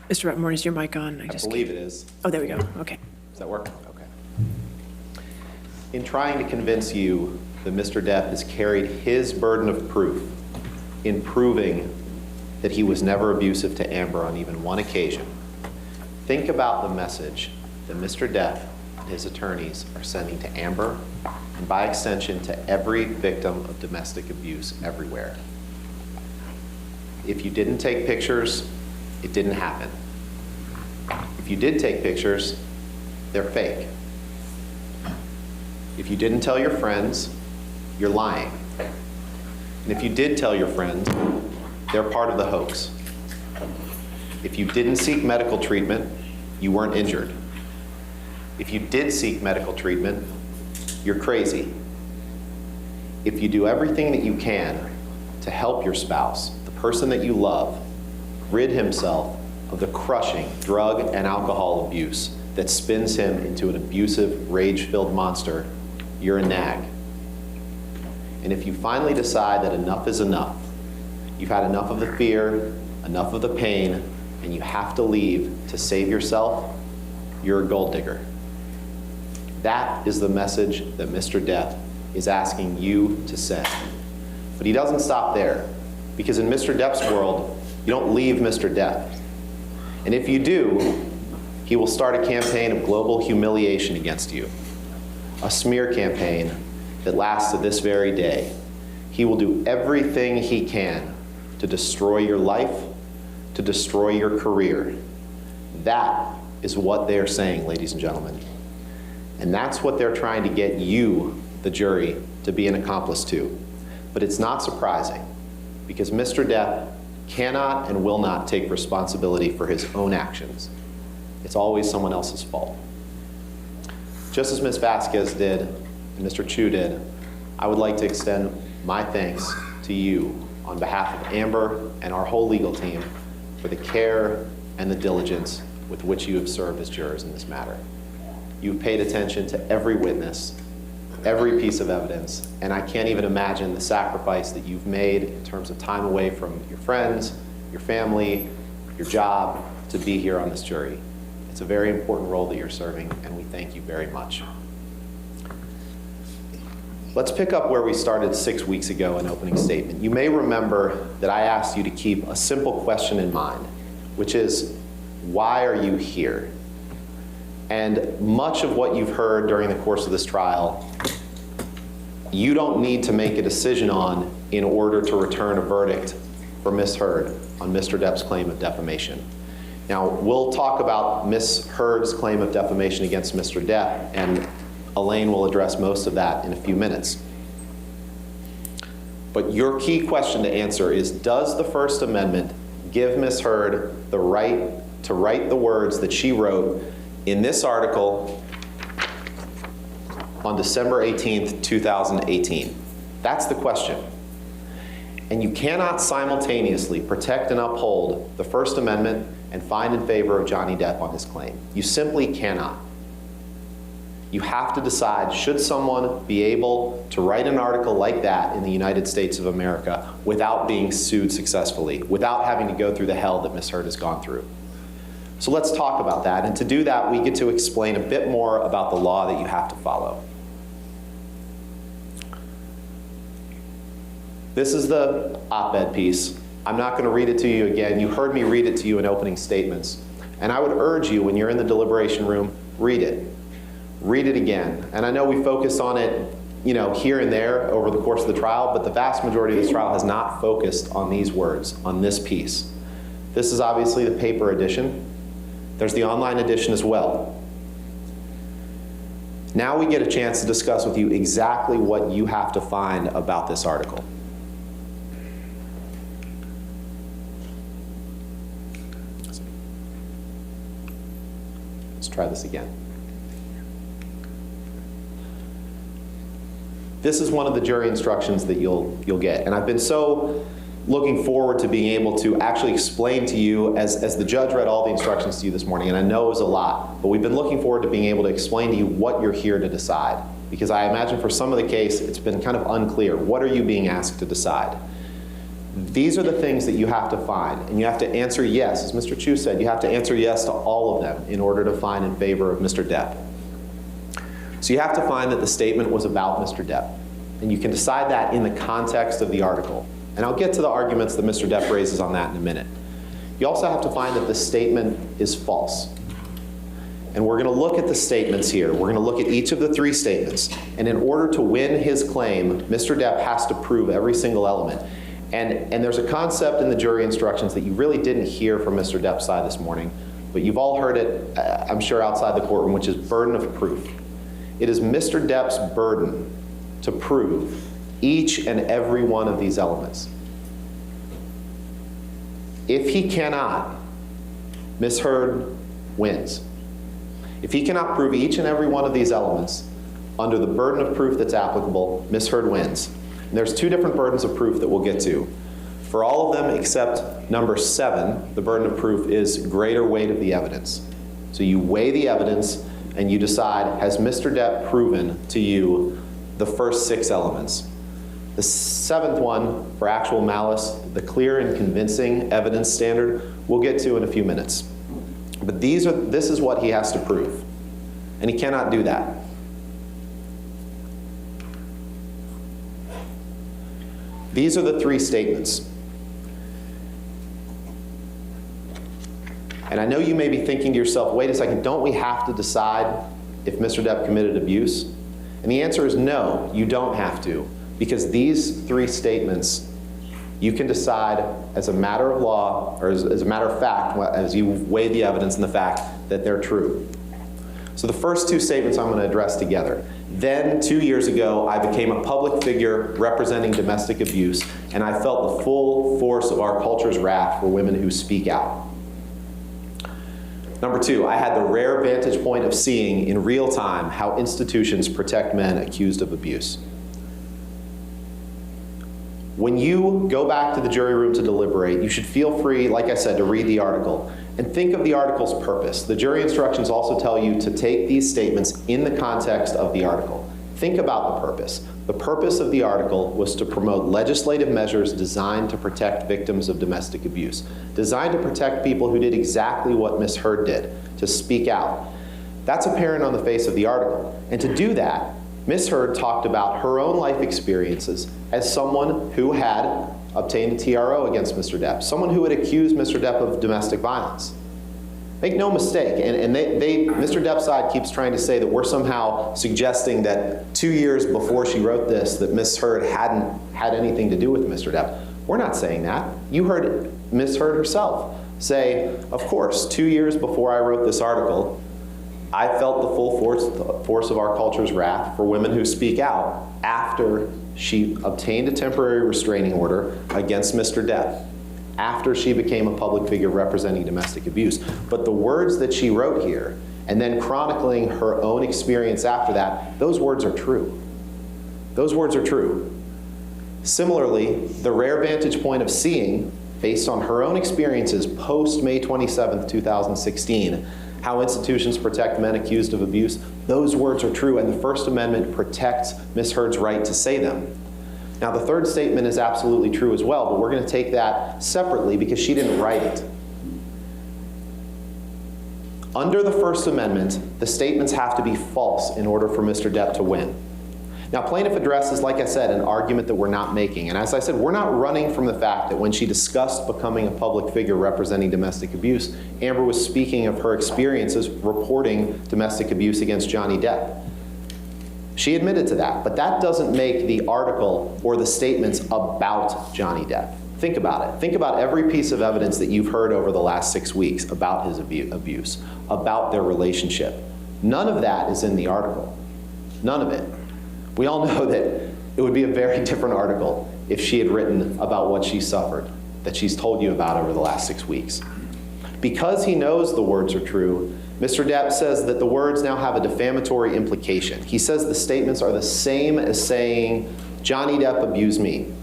Mr. Rottenborn, is your mic on? I believe it is. Oh, there we go. Okay. Does that work? Okay. In trying to convince you that Mr. Depp has carried his burden of proof in proving that he was never abusive to Amber on even one occasion, think about the message that Mr. Depp and his attorneys are sending to Amber, and by extension to every victim of domestic abuse everywhere. If you didn't take pictures, it didn't happen. If you did take pictures, they're fake. If you didn't tell your friends, you're lying. And if you did tell your friends, they're part of the hoax. If you didn't seek medical treatment, you weren't injured. If you did seek medical treatment, you're crazy. If you do everything that you can to help your spouse, the person that you love, rid himself of the crushing drug and alcohol abuse that spins him into an abusive, rage-filled monster, you're a nag. And if you finally decide that enough is enough, you've had enough of the fear, enough of the pain, and you have to leave to save yourself, you're a gold digger. That is the message that Mr. Depp is asking you to send. But he doesn't stop there, because in Mr. Depp's world, you don't leave Mr. Depp. And if you do, he will start a campaign of global humiliation against you, a smear campaign that lasts to this very day. He will do everything he can to destroy your life, to destroy your career. That is what they're saying, ladies and gentlemen. And that's what they're trying to get you, the jury, to be an accomplice to. But it's not surprising, because Mr. Depp cannot and will not take responsibility for his own actions. It's always someone else's fault. Just as Ms. Vasquez did and Mr. Chu did, I would like to extend my thanks to you on behalf of Amber and our whole legal team for the care and the diligence with which you have served as jurors in this matter. You've paid attention to every witness, every piece of evidence, and I can't even imagine the sacrifice that you've made in terms of time away from your friends, your family, your job, to be here on this jury. It's a very important role that you're serving, and we thank you very much. Let's pick up where we started 6 weeks ago in opening statement. You may remember that I asked you to keep a simple question in mind, which is, why are you here? And much of what you've heard during the course of this trial, you don't need to make a decision on in order to return a verdict for Ms. Heard on Mr. Depp's claim of defamation. Now, we'll talk about Ms. Heard's claim of defamation against Mr. Depp, and Elaine will address most of that in a few minutes. But your key question to answer is, does the First Amendment give Ms. Heard the right to write the words that she wrote in this article on December 18th, 2018? That's the question. And you cannot simultaneously protect and uphold the First Amendment and find in favor of Johnny Depp on his claim. You simply cannot. You have to decide, should someone be able to write an article like that in the United States of America without being sued successfully, without having to go through the hell that Ms. Heard has gone through? So let's talk about that. And to do that, we get to explain a bit more about the law that you have to follow. This is the op-ed piece. I'm not going to read it to you again. You heard me read it to you in opening statements. And I would urge you, when you're in the deliberation room, read it. Read it again. And I know we focused on it, here and there over the course of the trial, but the vast majority of this trial has not focused on these words, on this piece. This is obviously the paper edition. There's the online edition as well. Now we get a chance to discuss with you exactly what you have to find about this article. Let's try this again. This is one of the jury instructions that you'll get. And I've been so looking forward to being able to actually explain to you, as the judge read all the instructions to you this morning, and I know it was a lot, but we've been looking forward to being able to explain to you what you're here to decide. Because I imagine for some of the case, it's been kind of unclear. What are you being asked to decide? These are the things that you have to find, and you have to answer yes. As Mr. Chu said, you have to answer yes to all of them in order to find in favor of Mr. Depp. So you have to find that the statement was about Mr. Depp, and you can decide that in the context of the article. And I'll get to the arguments that Mr. Depp raises on that in a minute. You also have to find that the statement is false. And we're going to look at the statements here. We're going to look at each of the three statements. And in order to win his claim, Mr. Depp has to prove every single element. And there's a concept in the jury instructions that you really didn't hear from Mr. Depp's side this morning, but you've all heard it, I'm sure, outside the courtroom, which is burden of proof. It is Mr. Depp's burden to prove each and every one of these elements. If he cannot, Ms. Heard wins. If he cannot prove each and every one of these elements under the burden of proof that's applicable, Ms. Heard wins. And there's two different burdens of proof that we'll get to. For all of them except number 7, the burden of proof is greater weight of the evidence. So you weigh the evidence and you decide, has Mr. Depp proven to you the first 6 elements? The 7th one, for actual malice, the clear and convincing evidence standard, we'll get to in a few minutes. But this is what he has to prove, and he cannot do that. These are the 3 statements. And I know you may be thinking to yourself, wait a second, don't we have to decide if Mr. Depp committed abuse? And the answer is no, you don't have to, because these 3 statements you can decide as a matter of law, or as a matter of fact, as you weigh the evidence and the fact that they're true. So the first 2 statements I'm going to address together. Then, 2 years ago, I became a public figure representing domestic abuse, and I felt the full force of our culture's wrath for women who speak out. Number 2, I had the rare vantage point of seeing in real time how institutions protect men accused of abuse. When you go back to the jury room to deliberate, you should feel free, like I said, to read the article and think of the article's purpose. The jury instructions also tell you to take these statements in the context of the article. Think about the purpose. The purpose of the article was to promote legislative measures designed to protect victims of domestic abuse, designed to protect people who did exactly what Ms. Heard did, to speak out. That's apparent on the face of the article. And to do that, Ms. Heard talked about her own life experiences as someone who had obtained a TRO against Mr. Depp, someone who had accused Mr. Depp of domestic violence. Make no mistake, and Mr. Depp's side keeps trying to say that we're somehow suggesting that 2 years before she wrote this, that Ms. Heard hadn't had anything to do with Mr. Depp. We're not saying that. You heard Ms. Heard herself say, of course, 2 years before I wrote this article, I felt the full force of our culture's wrath for women who speak out after she obtained a temporary restraining order against Mr. Depp, after she became a public figure representing domestic abuse. But the words that she wrote here, and then chronicling her own experience after that, those words are true. Those words are true. Similarly, the rare vantage point of seeing, based on her own experiences post May 27th, 2016, how institutions protect men accused of abuse, those words are true, and the First Amendment protects Ms. Heard's right to say them. Now, the third statement is absolutely true as well, but we're going to take that separately because she didn't write it. Under the First Amendment, the statements have to be false in order for Mr. Depp to win. Now, plaintiff addresses, like I said, an argument that we're not making. And as I said, we're not running from the fact that when she discussed becoming a public figure representing domestic abuse, Amber was speaking of her experiences reporting domestic abuse against Johnny Depp. She admitted to that, but that doesn't make the article or the statements about Johnny Depp. Think about it. Think about every piece of evidence that you've heard over the last 6 weeks about his abuse, about their relationship. None of that is in the article. None of it. We all know that it would be a very different article if she had written about what she suffered, that she's told you about over the last 6 weeks. Because he knows the words are true, Mr. Depp says that the words now have a defamatory implication. He says the statements are the same as saying, Johnny Depp abused me.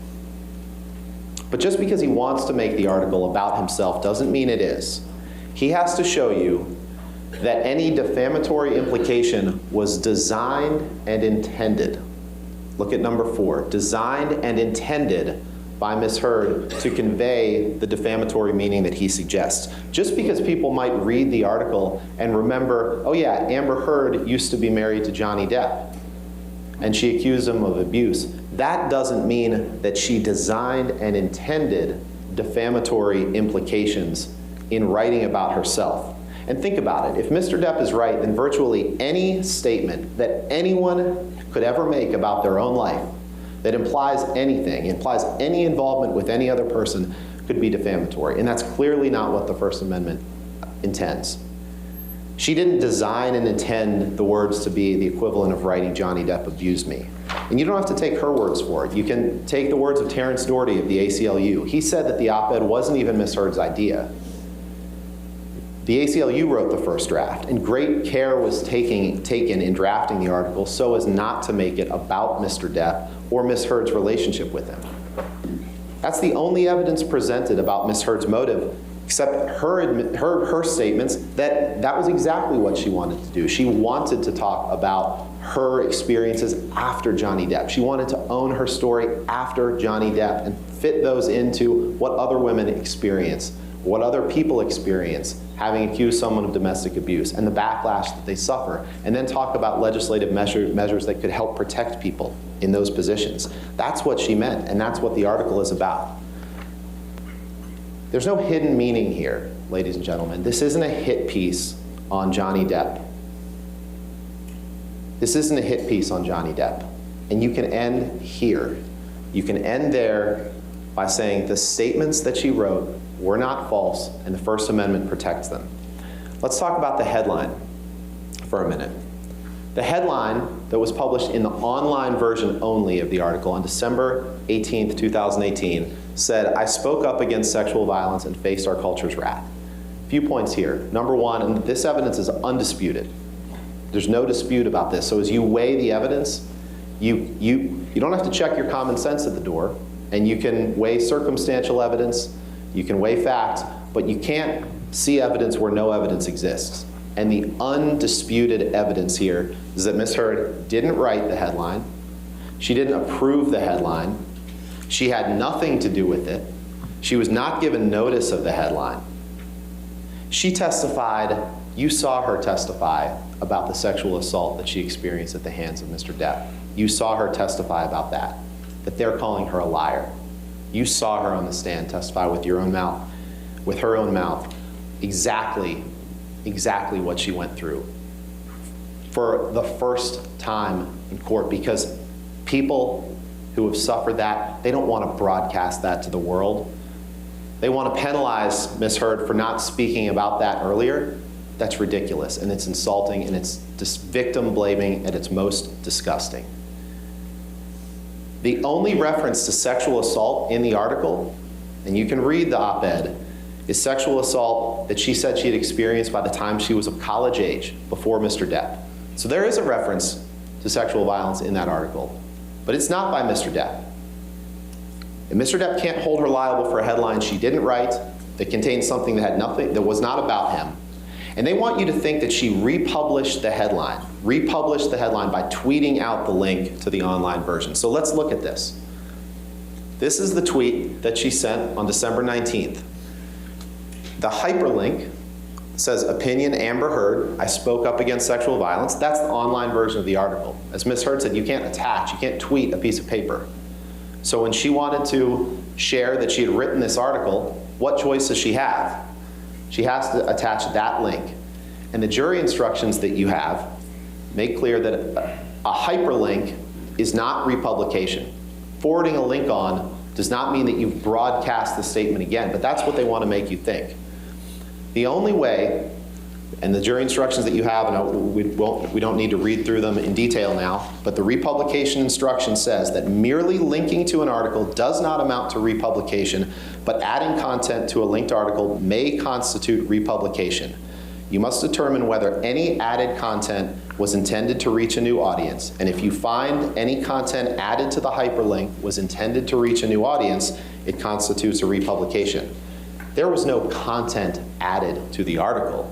But just because he wants to make the article about himself doesn't mean it is. He has to show you that any defamatory implication was designed and intended. Look at number 4, designed and intended by Ms. Heard to convey the defamatory meaning that he suggests. Just because people might read the article and remember, oh yeah, Amber Heard used to be married to Johnny Depp, and she accused him of abuse, that doesn't mean that she designed and intended defamatory implications in writing about herself. And think about it, if Mr. Depp is right, then virtually any statement that anyone could ever make about their own life that implies anything, implies any involvement with any other person, could be defamatory. And that's clearly not what the First Amendment intends. She didn't design and intend the words to be the equivalent of writing Johnny Depp abused me. And you don't have to take her words for it. You can take the words of Terrence Doherty of the ACLU. He said that the op-ed wasn't even Ms. Heard's idea. The ACLU wrote the first draft, and great care was taken in drafting the article so as not to make it about Mr. Depp or Ms. Heard's relationship with him. That's the only evidence presented about Ms. Heard's motive, except her statements that that was exactly what she wanted to do. She wanted to talk about her experiences after Johnny Depp. She wanted to own her story after Johnny Depp and fit those into what other women experience, what other people experience having accused someone of domestic abuse and the backlash that they suffer, and then talk about legislative measures that could help protect people in those positions. That's what she meant, and that's what the article is about. There's no hidden meaning here, ladies and gentlemen. This isn't a hit piece on Johnny Depp. This isn't a hit piece on Johnny Depp. And you can end here. You can end there by saying the statements that she wrote were not false, and the First Amendment protects them. Let's talk about the headline for a minute. The headline that was published in the online version only of the article on December 18th, 2018 said, "I spoke up against sexual violence and faced our culture's wrath." A few points here. Number one, and this evidence is undisputed. There's no dispute about this. So as you weigh the evidence, you don't have to check your common sense at the door, and you can weigh circumstantial evidence, you can weigh facts, but you can't see evidence where no evidence exists. And the undisputed evidence here is that Ms. Heard didn't write the headline, she didn't approve the headline, she had nothing to do with it, she was not given notice of the headline. She testified, you saw her testify about the sexual assault that she experienced at the hands of Mr. Depp. You saw her testify about that they're calling her a liar. You saw her on the stand testify with your own mouth, with her own mouth, exactly what she went through for the first time in court, because people who have suffered that, they don't want to broadcast that to the world. They want to penalize Ms. Heard for not speaking about that earlier. That's ridiculous, and it's insulting, and it's just victim blaming at its most disgusting. The only reference to sexual assault in the article, and you can read the op-ed, is sexual assault that she said she had experienced by the time she was of college age, before Mr. Depp. So there is a reference to sexual violence in that article, but it's not by Mr. Depp. And Mr. Depp can't hold her liable for a headline she didn't write, that contained something that was not about him. And they want you to think that she republished the headline by tweeting out the link to the online version. So let's look at this. This is the tweet that she sent on December 19th. The hyperlink says, "Opinion Amber Heard, I spoke up against sexual violence." That's the online version of the article. As Ms. Heard said, you can't tweet a piece of paper. So when she wanted to share that she had written this article, what choice does she have? She has to attach that link. And the jury instructions that you have make clear that a hyperlink is not republication. Forwarding a link on does not mean that you've broadcast the statement again, but that's what they want to make you think. The only way, and the jury instructions that you have, and we don't need to read through them in detail now, but the republication instruction says that merely linking to an article does not amount to republication, but adding content to a linked article may constitute republication. You must determine whether any added content was intended to reach a new audience, and if you find any content added to the hyperlink was intended to reach a new audience, it constitutes a republication. There was no content added to the article.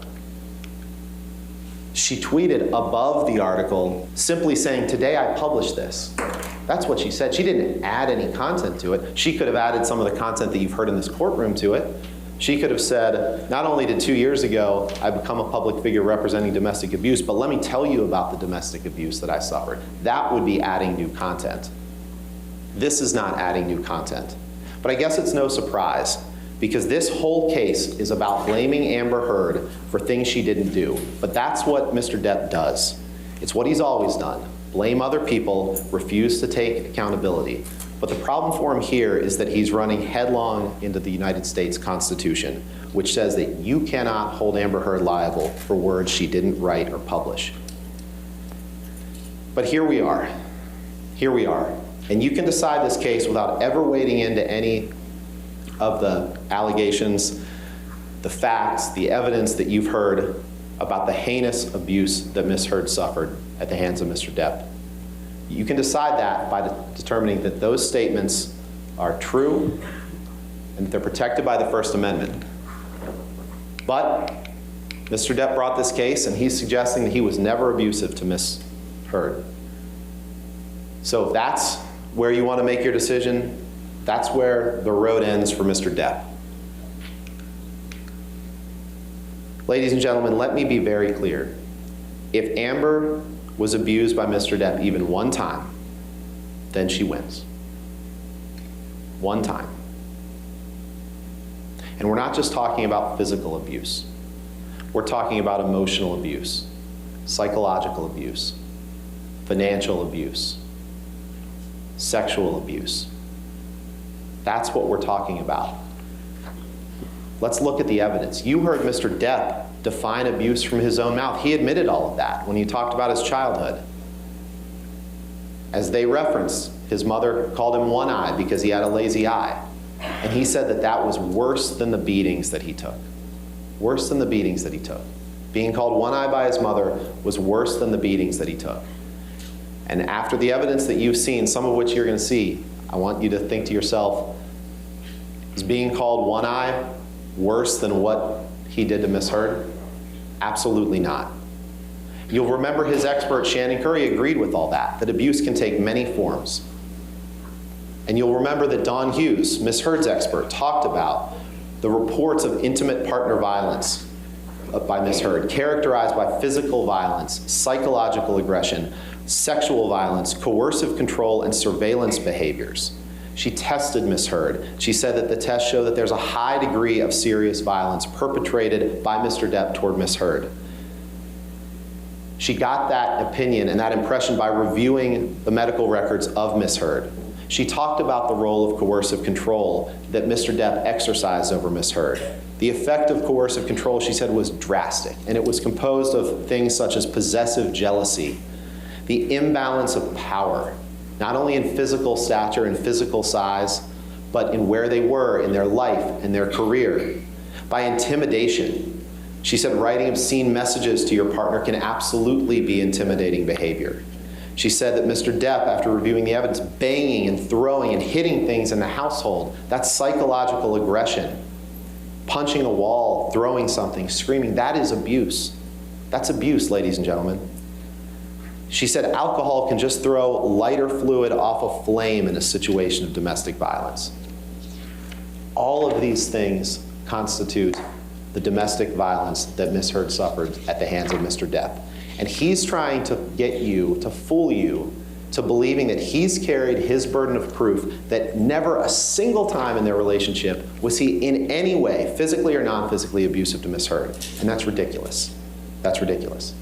She tweeted above the article simply saying, "Today I published this." That's what she said. She didn't add any content to it. She could have added some of the content that you've heard in this courtroom to it. She could have said, not only did 2 years ago I become a public figure representing domestic abuse, but let me tell you about the domestic abuse that I suffered. That would be adding new content. This is not adding new content. But I guess it's no surprise, because this whole case is about blaming Amber Heard for things she didn't do. But that's what Mr. Depp does. It's what he's always done. Blame other people, refuse to take accountability. But the problem for him here is that he's running headlong into the United States Constitution, which says that you cannot hold Amber Heard liable for words she didn't write or publish. But here we are. Here we are. And you can decide this case without ever wading into any of the allegations, the facts, the evidence that you've heard about the heinous abuse that Ms. Heard suffered at the hands of Mr. Depp. You can decide that by determining that those statements are true and that they're protected by the First Amendment. But Mr. Depp brought this case, and he's suggesting that he was never abusive to Ms. Heard. So if that's where you want to make your decision, that's where the road ends for Mr. Depp. Ladies and gentlemen, let me be very clear. If Amber was abused by Mr. Depp even one time, then she wins. One time. And we're not just talking about physical abuse. We're talking about emotional abuse, psychological abuse, financial abuse, sexual abuse. That's what we're talking about. Let's look at the evidence. You heard Mr. Depp define abuse from his own mouth. He admitted all of that when he talked about his childhood. As they referenced, his mother called him one-eye because he had a lazy eye. And he said that that was worse than the beatings that he took. Worse than the beatings that he took. Being called one-eye by his mother was worse than the beatings that he took. And after the evidence that you've seen, some of which you're going to see, I want you to think to yourself, is being called one-eye worse than what he did to Ms. Heard? Absolutely not. You'll remember his expert, Shannon Curry, agreed with all that abuse can take many forms. And you'll remember that Don Hughes, Ms. Heard's expert, talked about the reports of intimate partner violence by Ms. Heard, characterized by physical violence, psychological aggression, sexual violence, coercive control, and surveillance behaviors. She tested Ms. Heard. She said that the tests show that there's a high degree of serious violence perpetrated by Mr. Depp toward Ms. Heard. She got that opinion and that impression by reviewing the medical records of Ms. Heard. She talked about the role of coercive control that Mr. Depp exercised over Ms. Heard. The effect of coercive control, she said, was drastic, and it was composed of things such as possessive jealousy, the imbalance of power, not only in physical stature and physical size, but in where they were in their life and their career. By intimidation. She said writing obscene messages to your partner can absolutely be intimidating behavior. She said that Mr. Depp, after reviewing the evidence, banging and throwing and hitting things in the household, that's psychological aggression. Punching a wall, throwing something, screaming, that is abuse. That's abuse, ladies and gentlemen. She said alcohol can just throw lighter fluid off a flame in a situation of domestic violence. All of these things constitute the domestic violence that Ms. Heard suffered at the hands of Mr. Depp. And he's trying to get you, to fool you, to believing that he's carried his burden of proof that never a single time in their relationship was he in any way, physically or non-physically, abusive to Ms. Heard. And that's ridiculous. That's ridiculous.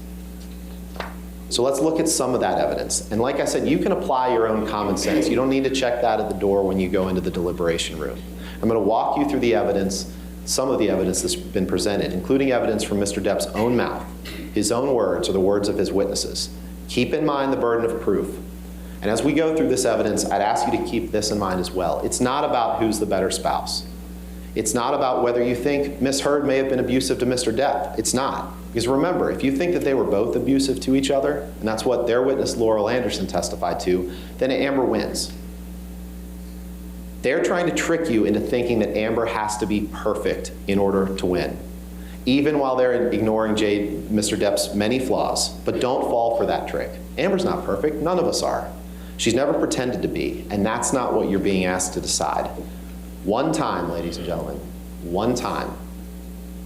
So let's look at some of that evidence. And like I said, you can apply your own common sense. You don't need to check that at the door when you go into the deliberation room. I'm going to walk you through the evidence, some of the evidence that's been presented, including evidence from Mr. Depp's own mouth, his own words, or the words of his witnesses. Keep in mind the burden of proof. And as we go through this evidence, I'd ask you to keep this in mind as well. It's not about who's the better spouse. It's not about whether you think Ms. Heard may have been abusive to Mr. Depp. It's not. Because remember, if you think that they were both abusive to each other, and that's what their witness Laurel Anderson testified to, then Amber wins. They're trying to trick you into thinking that Amber has to be perfect in order to win. even while they're ignoring Mr. Depp's many flaws. But don't fall for that trick. Amber's not perfect. None of us are. She's never pretended to be, and that's not what you're being asked to decide. One time, ladies and gentlemen, one time.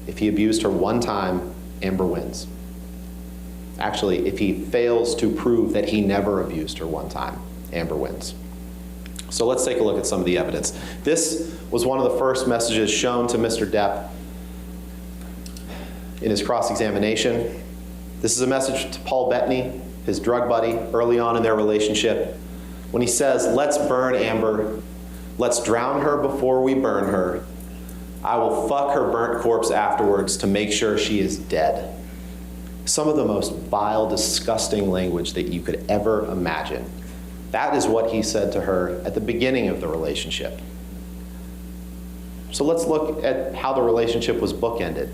If he abused her one time, Amber wins. Actually, if he fails to prove that he never abused her one time, Amber wins. So let's take a look at some of the evidence. This was one of the first messages shown to Mr. Depp in his cross-examination. This is a message to Paul Bettany, his drug buddy, early on in their relationship, when he says, "Let's burn Amber. Let's drown her before we burn her. I will fuck her burnt corpse afterwards to make sure she is dead." Some of the most vile, disgusting language that you could ever imagine. That is what he said to her at the beginning of the relationship. So let's look at how the relationship was bookended.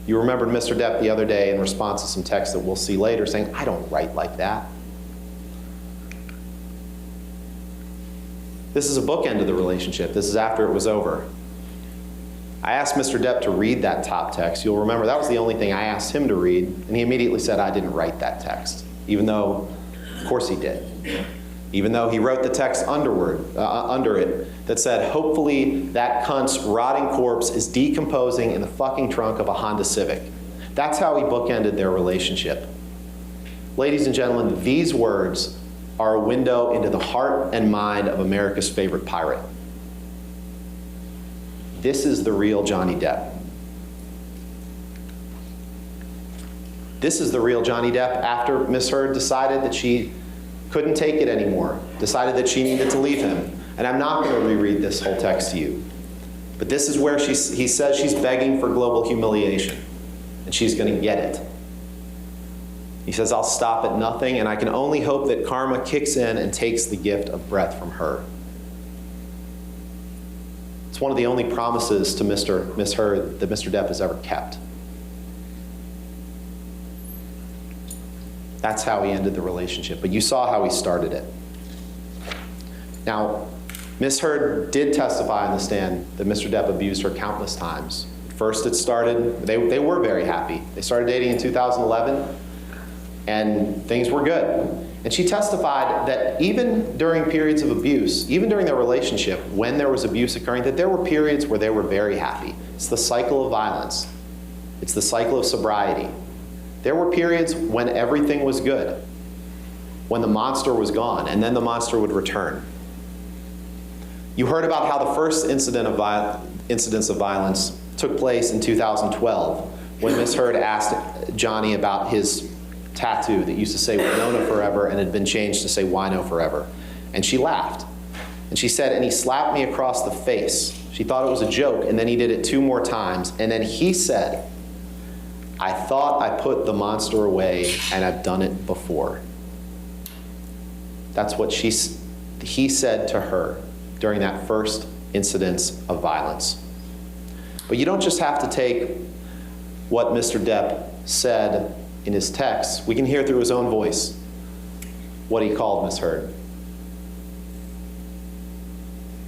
You remembered Mr. Depp the other day in response to some text that we'll see later saying, "I don't write like that." This is a bookend of the relationship. This is after it was over. I asked Mr. Depp to read that top text. You'll remember that was the only thing I asked him to read, and he immediately said, "I didn't write that text," even though, of course he did. Even though he wrote the text under it that said, "Hopefully that cunt's rotting corpse is decomposing in the fucking trunk of a Honda Civic." That's how he bookended their relationship. Ladies and gentlemen, these words are a window into the heart and mind of America's favorite pirate. This is the real Johnny Depp. This is the real Johnny Depp after Miss Heard decided that she couldn't take it anymore, decided that she needed to leave him. And I'm not going to reread this whole text to you. But this is where he says she's begging for global humiliation, and she's going to get it. He says, "I'll stop at nothing, and I can only hope that karma kicks in and takes the gift of breath from her." It's one of the only promises to Miss Heard that Mr. Depp has ever kept. That's how he ended the relationship, but you saw how he started it. Now, Miss Heard did testify on the stand that Mr. Depp abused her countless times. First it started, they were very happy. They started dating in 2011, and things were good. And she testified that even during periods of abuse, even during their relationship, when there was abuse occurring, that there were periods where they were very happy. It's the cycle of violence. It's the cycle of sobriety. There were periods when everything was good, when the monster was gone, and then the monster would return. You heard about how the first incidents of violence took place in 2012, when Miss Heard asked Johnny about his tattoo that used to say Winona Forever and had been changed to say Wino Forever. And she laughed. And she said, "And he slapped me across the face." She thought it was a joke, and then he did it 2 more times. And then he said, "I thought I put the monster away, and I've done it before." That's what he said to her during that first incidence of violence. But you don't just have to take what Mr. Depp said in his text. We can hear through his own voice what he called Miss Heard.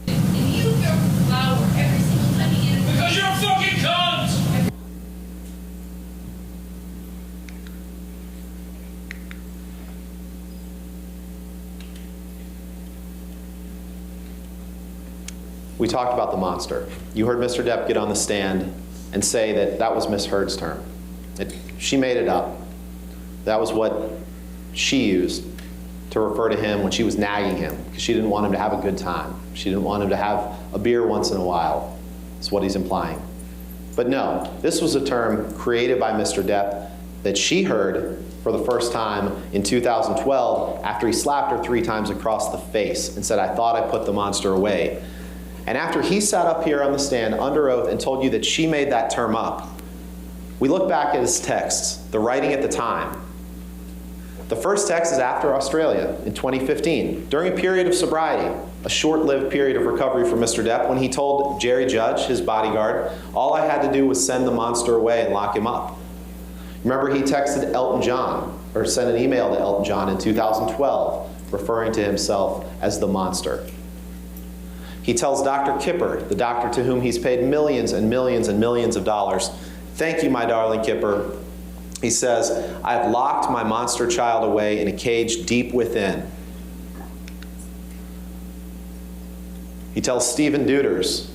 And you throw flour every single time you get it. Because you're a fucking cunt! We talked about the monster. You heard Mr. Depp get on the stand and say that that was Miss Heard's term. She made it up. That was what she used to refer to him when she was nagging him, because she didn't want him to have a good time. She didn't want him to have a beer once in a while. That's what he's implying. But no, this was a term created by Mr. Depp that she heard for the first time in 2012 after he slapped her 3 times across the face and said, "I thought I put the monster away." And after he sat up here on the stand under oath and told you that she made that term up, we look back at his texts, the writing at the time. The first text is after Australia in 2015, during a period of sobriety, a short-lived period of recovery for Mr. Depp, when he told Jerry Judge, his bodyguard, all I had to do was send the monster away and lock him up. Remember, he texted Elton John, or sent an email to Elton John in 2012, referring to himself as the monster. He tells Dr. Kipper, the doctor to whom he's paid millions and millions and millions of dollars, Thank you, my darling Kipper. He says, I've locked my monster child away in a cage deep within. He tells Stephen Duders,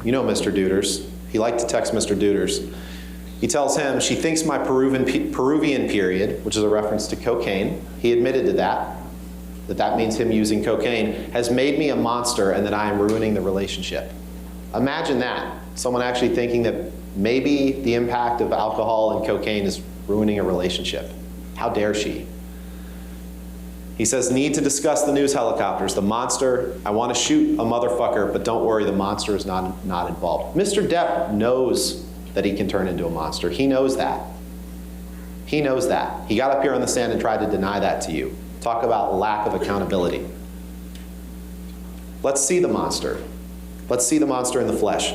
you know Mr. Duders, he liked to text Mr. Duders. He tells him, she thinks my Peruvian period, which is a reference to cocaine, he admitted to that means him using cocaine, has made me a monster and that I am ruining the relationship. Imagine that, someone actually thinking that maybe the impact of alcohol and cocaine is ruining a relationship. How dare she? He says, need to discuss the news helicopters, the monster. I want to shoot a motherfucker, but don't worry, the monster is not involved. Mr. Depp knows that he can turn into a monster. He knows that. He knows that. He got up here on the stand and tried to deny that to you. Talk about lack of accountability. Let's see the monster. Let's see the monster in the flesh.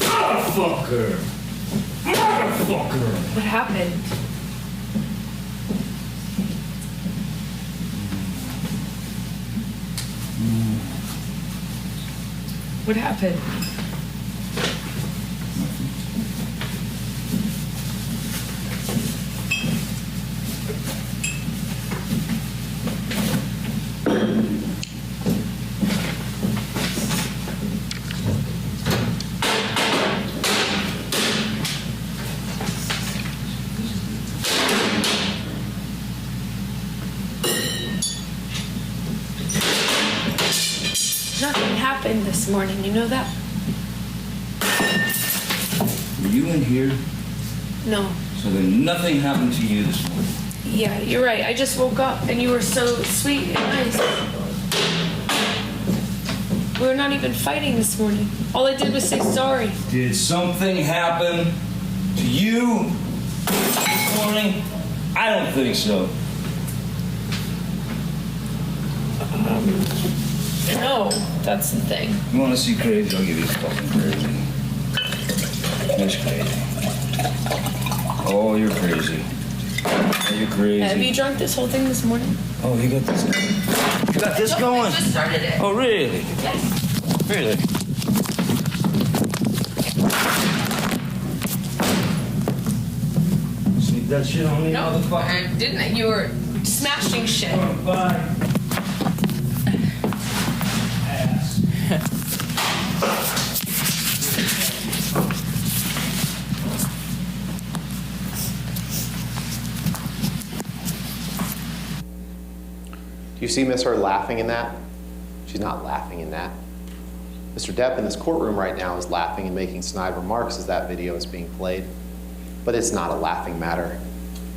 Motherfucker! What happened? What happened? Nothing happened this morning, you know that? Were you in here? No. So then nothing happened to you this morning? Yeah, you're right. I just woke up and you were so sweet and nice. We were not even fighting this morning. All I did was say sorry. Did something happen to you this morning? I don't think so. No, that's the thing. You want to see crazy? I'll give you fucking crazy. That's crazy. Oh, you're crazy. Oh, you're crazy. Have you drunk this whole thing this morning? Oh, you got this going? You got this going? I just started it. Oh, really? Yes. Really? Sneak that shit on me, No, motherfucker. I didn't. You were smashing shit. Oh, bye. Ass. Do you see Miss Heard laughing in that? She's not laughing in that. Mr. Depp in this courtroom right now is laughing and making snide remarks as that video is being played. But it's not a laughing matter.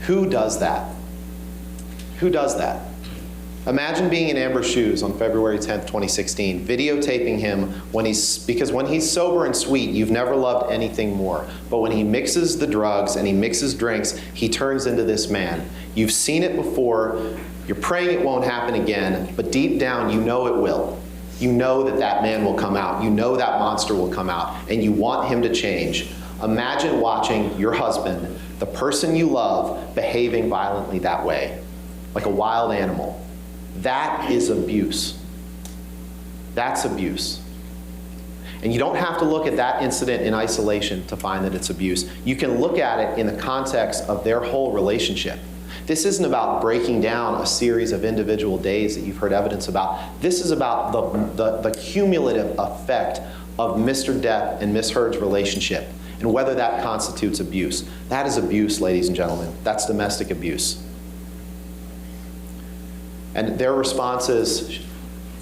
Who does that? Who does that? Imagine being in Amber's shoes on February 10th, 2016, videotaping him because when he's sober and sweet, you've never loved anything more. But when he mixes the drugs and he mixes drinks, he turns into this man. You've seen it before. You're praying it won't happen again, but deep down, you know it will. You know that that man will come out. You know that monster will come out, and you want him to change. Imagine watching your husband, the person you love, behaving violently that way, like a wild animal. That is abuse. That's abuse. And you don't have to look at that incident in isolation to find that it's abuse. You can look at it in the context of their whole relationship. This isn't about breaking down a series of individual days that you've heard evidence about. This is about the cumulative effect of Mr. Depp and Miss Heard's relationship and whether that constitutes abuse. That is abuse, ladies and gentlemen. That's domestic abuse. And their response is,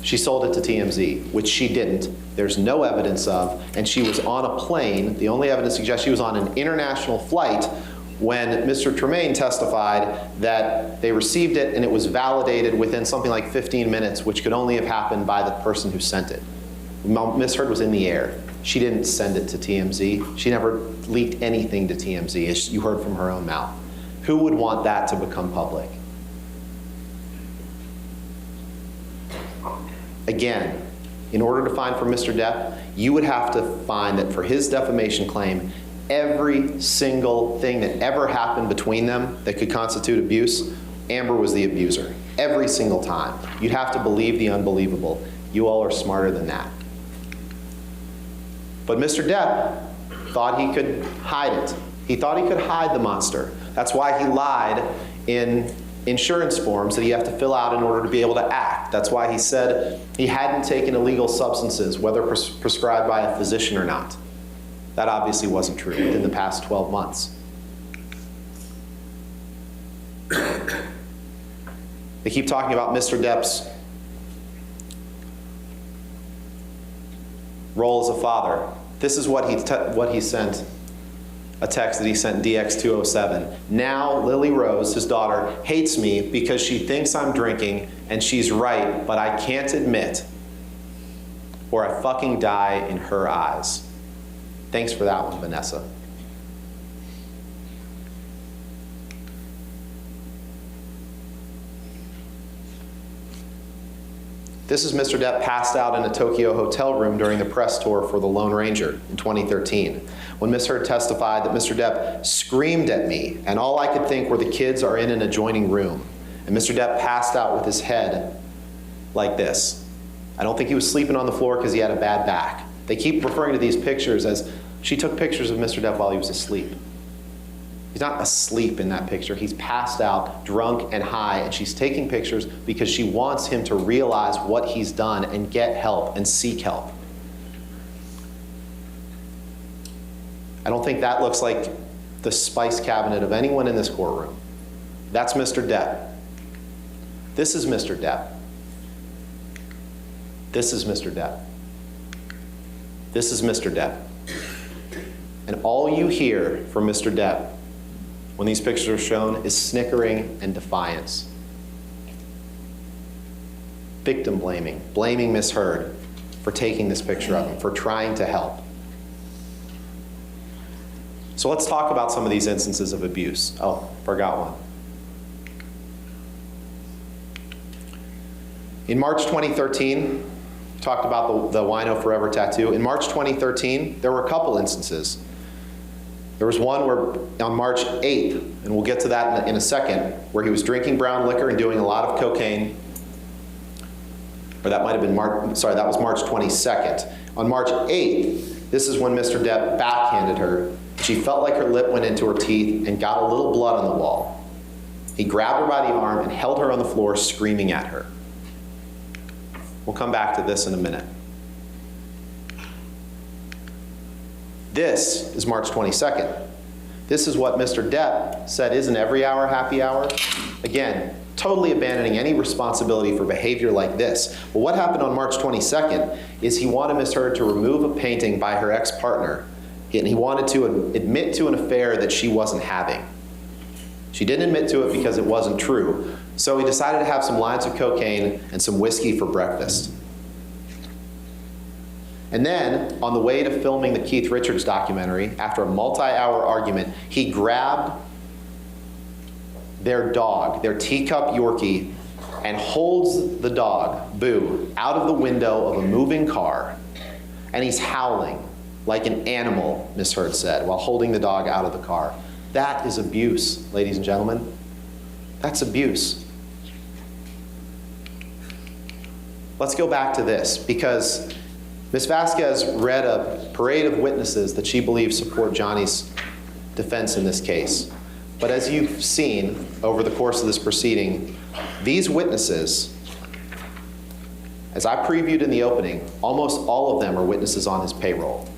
she sold it to TMZ, which she didn't. There's no evidence of, and she was on a plane. The only evidence suggests she was on an international flight when Mr. Tremaine testified that they received it and it was validated within something like 15 minutes, which could only have happened by the person who sent it. Miss Heard was in the air. She didn't send it to TMZ. She never leaked anything to TMZ, as you heard from her own mouth. Who would want that to become public? Again, in order to find for Mr. Depp, you would have to find that for his defamation claim, every single thing that ever happened between them that could constitute abuse, Amber was the abuser. Every single time. You'd have to believe the unbelievable. You all are smarter than that. But Mr. Depp thought he could hide it. He thought he could hide the monster. That's why he lied in insurance forms that you have to fill out in order to be able to act. That's why he said he hadn't taken illegal substances, whether prescribed by a physician or not. That obviously wasn't true within the past 12 months. They keep talking about Mr. Depp's role as a father. This is what he sent, a text that he sent DX207. Now Lily Rose, his daughter, hates me because she thinks I'm drinking, and she's right, but I can't admit, or I fucking die in her eyes. Thanks for that one, Vanessa. This is Mr. Depp passed out in a Tokyo hotel room during the press tour for The Lone Ranger in 2013, when Ms. Heard testified that Mr. Depp screamed at me, and all I could think were the kids are in an adjoining room. And Mr. Depp passed out with his head like this. I don't think he was sleeping on the floor because he had a bad back. They keep referring to these pictures as she took pictures of Mr. Depp while he was asleep. He's not asleep in that picture. He's passed out, drunk and high, and she's taking pictures because she wants him to realize what he's done and get help and seek help. I don't think that looks like the spice cabinet of anyone in this courtroom. That's Mr. Depp. This is Mr. Depp. This is Mr. Depp. This is Mr. Depp. And all you hear from Mr. Depp when these pictures are shown is snickering and defiance. Victim blaming, blaming Miss Heard for taking this picture of him, for trying to help. So let's talk about some of these instances of abuse. Oh, forgot one. In March 2013, talked about the Wino Forever tattoo. In March 2013, there were a couple instances. There was one where on March 8th, and we'll get to that in a second, where he was drinking brown liquor and doing a lot of cocaine. Or that might have been that was March 22nd. On March 8th, this is when Mr. Depp backhanded her. She felt like her lip went into her teeth and got a little blood on the wall. He grabbed her by the arm and held her on the floor, screaming at her. We'll come back to this in a minute. This is March 22nd. This is what Mr. Depp said isn't every hour happy hour. Again, totally abandoning any responsibility for behavior like this. Well, what happened on March 22nd is he wanted Ms. Heard to remove a painting by her ex-partner, and he wanted to admit to an affair that she wasn't having. She didn't admit to it because it wasn't true, so he decided to have some lines of cocaine and some whiskey for breakfast. And then, on the way to filming the Keith Richards documentary, after a multi-hour argument, he grabbed their dog, their teacup Yorkie, and holds the dog, Boo, out of the window of a moving car, and he's howling like an animal, Ms. Heard said, while holding the dog out of the car. That is abuse, ladies and gentlemen. That's abuse. Let's go back to this, because Ms. Vasquez read a parade of witnesses that she believes support Johnny's defense in this case. But as you've seen over the course of this proceeding, these witnesses, as I previewed in the opening, almost all of them are witnesses on his payroll.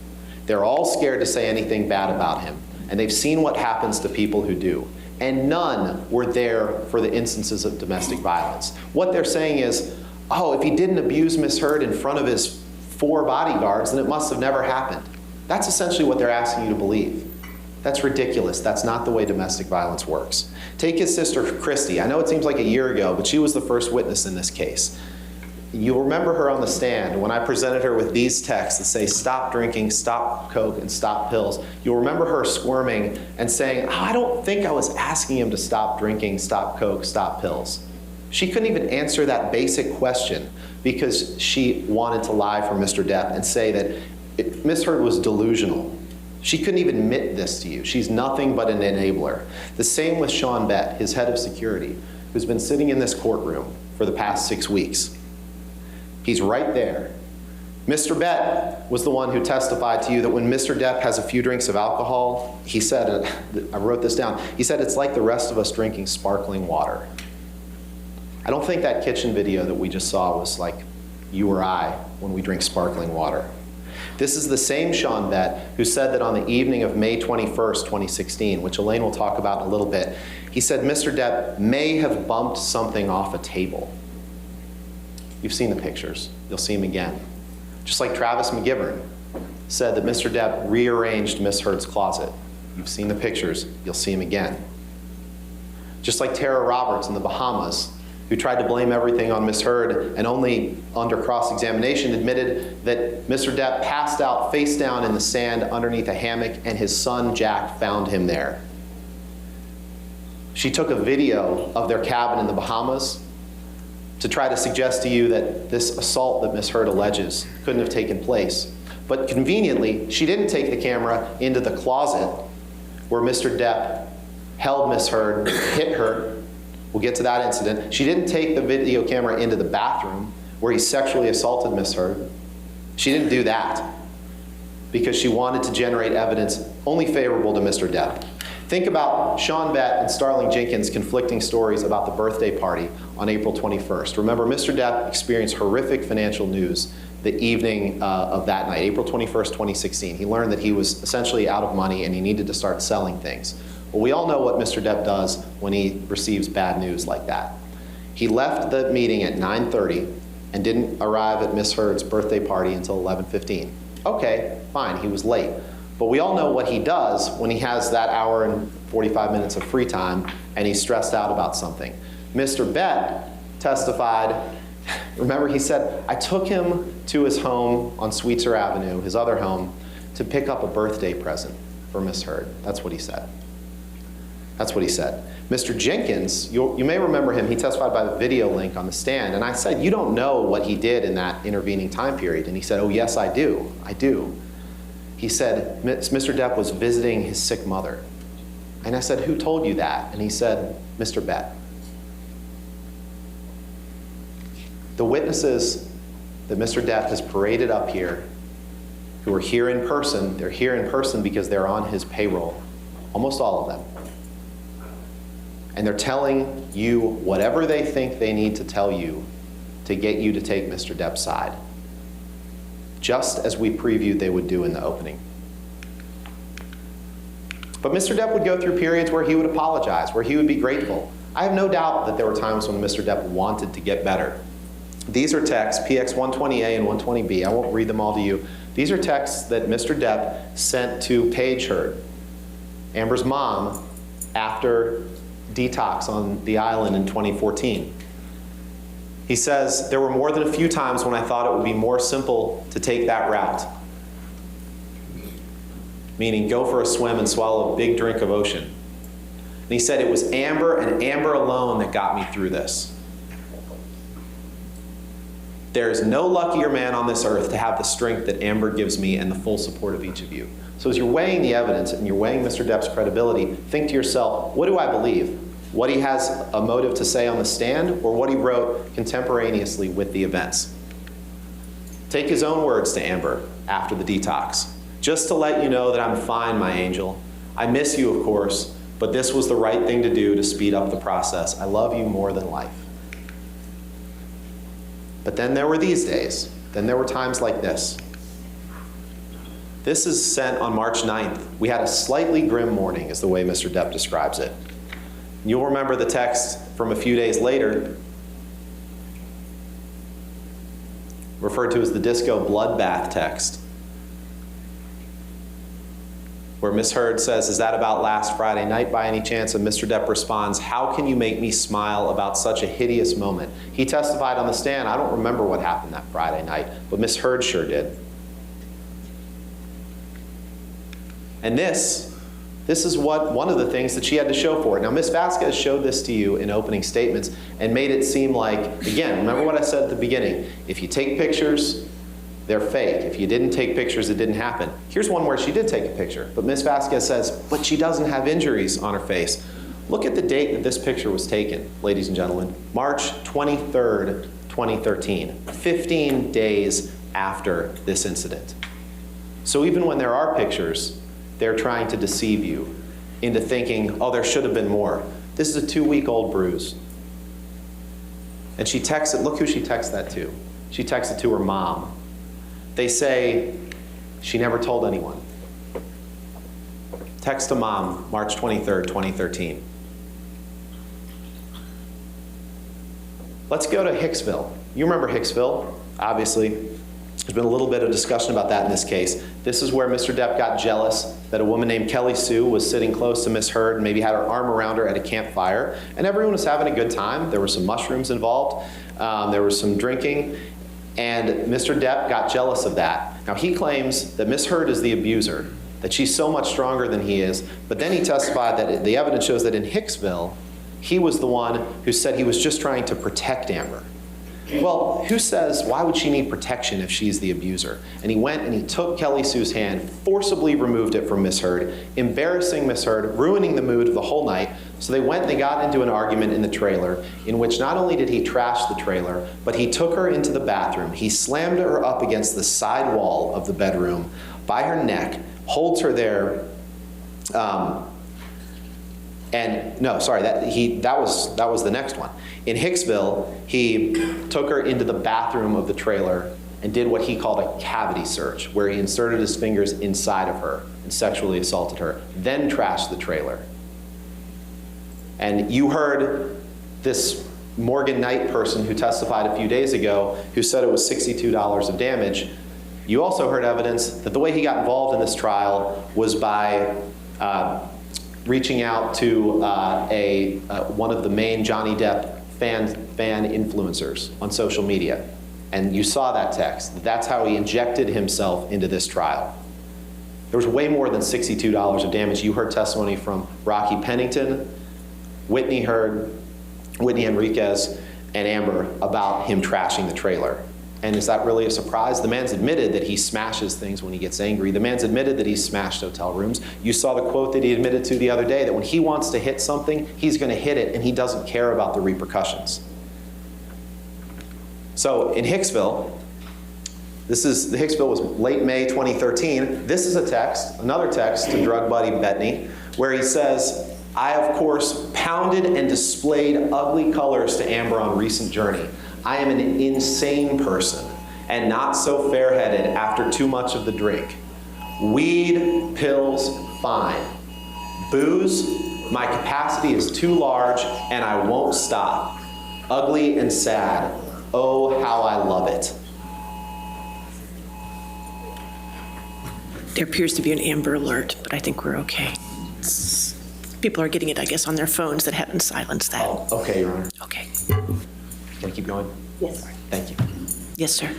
They're all scared to say anything bad about him, and they've seen what happens to people who do. And none were there for the instances of domestic violence. What they're saying is, oh, if he didn't abuse Ms. Heard in front of his 4 bodyguards, then it must have never happened. That's essentially what they're asking you to believe. That's ridiculous. That's not the way domestic violence works. Take his sister, Christy. I know it seems like a year ago, but she was the first witness in this case. You'll remember her on the stand when I presented her with these texts that say, stop drinking, stop coke, and stop pills. You'll remember her squirming and saying, oh, I don't think I was asking him to stop drinking, stop coke, stop pills. She couldn't even answer that basic question. because she wanted to lie for Mr. Depp and say that Ms. Heard was delusional. She couldn't even admit this to you. She's nothing but an enabler. The same with Sean Bett, his head of security, who's been sitting in this courtroom for the past 6 weeks. He's right there. Mr. Bett was the one who testified to you that when Mr. Depp has a few drinks of alcohol, he said, I wrote this down, he said it's like the rest of us drinking sparkling water. I don't think that kitchen video that we just saw was like you or I when we drink sparkling water. This is the same Sean Bett who said that on the evening of May 21st, 2016, which Elaine will talk about in a little bit, he said Mr. Depp may have bumped something off a table. You've seen the pictures. You'll see him again. Just like Travis McGivern said that Mr. Depp rearranged Miss Heard's closet. You've seen the pictures. You'll see him again. Just like Tara Roberts in the Bahamas, who tried to blame everything on Miss Heard and only under cross-examination admitted that Mr. Depp passed out face down in the sand underneath a hammock and his son Jack found him there. She took a video of their cabin in the Bahamas to try to suggest to you that this assault that Miss Heard alleges couldn't have taken place. But conveniently, she didn't take the camera into the closet where Mr. Depp held Miss Heard, hit her. We'll get to that incident. She didn't take the video camera into the bathroom where he sexually assaulted Miss Heard. She didn't do that because she wanted to generate evidence only favorable to Mr. Depp. Think about Sean Bett and Starling Jenkins' conflicting stories about the birthday party on April 21st. Remember, Mr. Depp experienced horrific financial news the evening of that night, April 21st, 2016. He learned that he was essentially out of money and he needed to start selling things. Well, we all know what Mr. Depp does when he receives bad news like that. He left the meeting at 9:30 and didn't arrive at Miss Heard's birthday party until 11:15. Okay, fine, he was late. But we all know what he does when he has that hour and 45 minutes of free time and he's stressed out about something. Mr. Bett testified, remember he said, I took him to his home on Sweetser Avenue, his other home, to pick up a birthday present for Miss Heard. That's what he said. That's what he said. Mr. Jenkins, you may remember him, he testified by the video link on the stand, and I said, you don't know what he did in that intervening time period. And he said, oh yes, I do. He said, Mr. Depp was visiting his sick mother. And I said, who told you that? And he said, Mr. Bett. The witnesses that Mr. Depp has paraded up here, who are here in person, they're here in person because they're on his payroll. Almost all of them. And they're telling you whatever they think they need to tell you to get you to take Mr. Depp's side. Just as we previewed they would do in the opening. But Mr. Depp would go through periods where he would apologize, where he would be grateful. I have no doubt that there were times when Mr. Depp wanted to get better. These are texts, PX 120A and 120B. I won't read them all to you. These are texts that Mr. Depp sent to Paige Heard, Amber's mom, after detox on the island in 2014. He says, there were more than a few times when I thought it would be more simple to take that route. Meaning go for a swim and swallow a big drink of ocean. And he said it was Amber and Amber alone that got me through this. There is no luckier man on this earth to have the strength that Amber gives me and the full support of each of you. So as you're weighing the evidence and you're weighing Mr. Depp's credibility, think to yourself, what do I believe? What he has a motive to say on the stand, or what he wrote contemporaneously with the events? Take his own words to Amber after the detox. Just to let you know that I'm fine, my angel. I miss you, of course, but this was the right thing to do to speed up the process. I love you more than life. But then there were these days. Then there were times like this. This is sent on March 9th. We had a slightly grim morning, is the way Mr. Depp describes it. You'll remember the text from a few days later, referred to as the disco bloodbath text, where Miss Heard says, is that about last Friday night by any chance? And Mr. Depp responds, how can you make me smile about such a hideous moment? He testified on the stand, I don't remember what happened that Friday night, but Miss Heard sure did. And this This is one of the things that she had to show for it. Now, Ms. Vasquez showed this to you in opening statements and made it seem like, again, remember what I said at the beginning, if you take pictures, they're fake. If you didn't take pictures, it didn't happen. Here's one where she did take a picture, but Ms. Vasquez says, but she doesn't have injuries on her face. Look at the date that this picture was taken, ladies and gentlemen. March 23rd, 2013, 15 days after this incident. So even when there are pictures, they're trying to deceive you into thinking, oh, there should have been more. This is a 2-week-old bruise. And she texted, look who she texted that to. She texted to her mom. They say she never told anyone. Text to mom, March 23rd, 2013. Let's go to Hicksville. You remember Hicksville, obviously. There's been a little bit of discussion about that in this case. This is where Mr. Depp got jealous that a woman named Kelly Sue was sitting close to Miss Heard and maybe had her arm around her at a campfire. And everyone was having a good time. There were some mushrooms involved. There was some drinking. And Mr. Depp got jealous of that. Now, he claims that Miss Heard is the abuser, that she's so much stronger than he is. But then he testified that the evidence shows that in Hicksville, he was the one who said he was just trying to protect Amber. Well, who says, why would she need protection if she's the abuser? And he went and he took Kelly Sue's hand, forcibly removed it from Miss Heard, embarrassing Miss Heard, ruining the mood of the whole night. So they went and they got into an argument in the trailer in which not only did he trash the trailer, but he took her into the bathroom. He slammed her up against the side wall of the bedroom by her neck, holds her there, and no, sorry, that was the next one. In Hicksville, he took her into the bathroom of the trailer and did what he called a cavity search, where he inserted his fingers inside of her and sexually assaulted her, then trashed the trailer. And you heard this Morgan Knight person who testified a few days ago who said it was $62 of damage. You also heard evidence that the way he got involved in this trial was by reaching out to one of the main Johnny Depp fan influencers on social media. And you saw that text. That's how he injected himself into this trial. There was way more than $62 of damage. You heard testimony from Rocky Pennington, Whitney Enriquez, and Amber about him trashing the trailer. And is that really a surprise? The man's admitted that he smashes things when he gets angry. The man's admitted that he's smashed hotel rooms. You saw the quote that he admitted to the other day, that when he wants to hit something, he's going to hit it, and he doesn't care about the repercussions. So in Hicksville, Hicksville was late May 2013. This is a text, another text to drug buddy Bettany, where he says, I, of course, pounded and displayed ugly colors to Amber on recent journey. I am an insane person and not so fair-headed after too much of the drink. Weed, pills, fine. Booze, my capacity is too large and I won't stop. Ugly and sad. Oh, how I love it. There appears to be an Amber Alert, but I think we're okay. People are getting it, I guess, on their phones that haven't silenced that. Oh, okay, Your Honor. Okay. Can I keep going? Yes. Thank you. Yes, sir.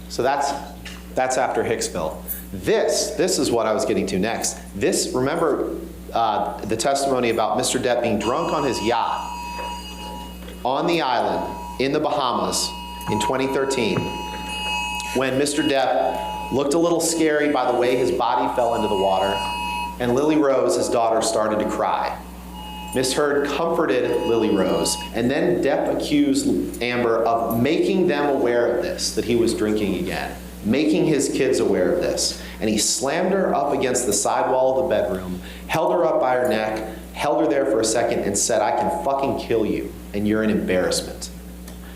So that's after Hicksville. This is what I was getting to next. This, remember the testimony about Mr. Depp being drunk on his yacht on the island in the Bahamas in 2013, when Mr. Depp looked a little scary by the way his body fell into the water, and Lily Rose, his daughter, started to cry. Miss Heard comforted Lily Rose, and then Depp accused Amber of making them aware of this, that he was drinking again, making his kids aware of this. And he slammed her up against the side wall of the bedroom, held her up by her neck, held her there for a second, and said, I can fucking kill you, and you're an embarrassment.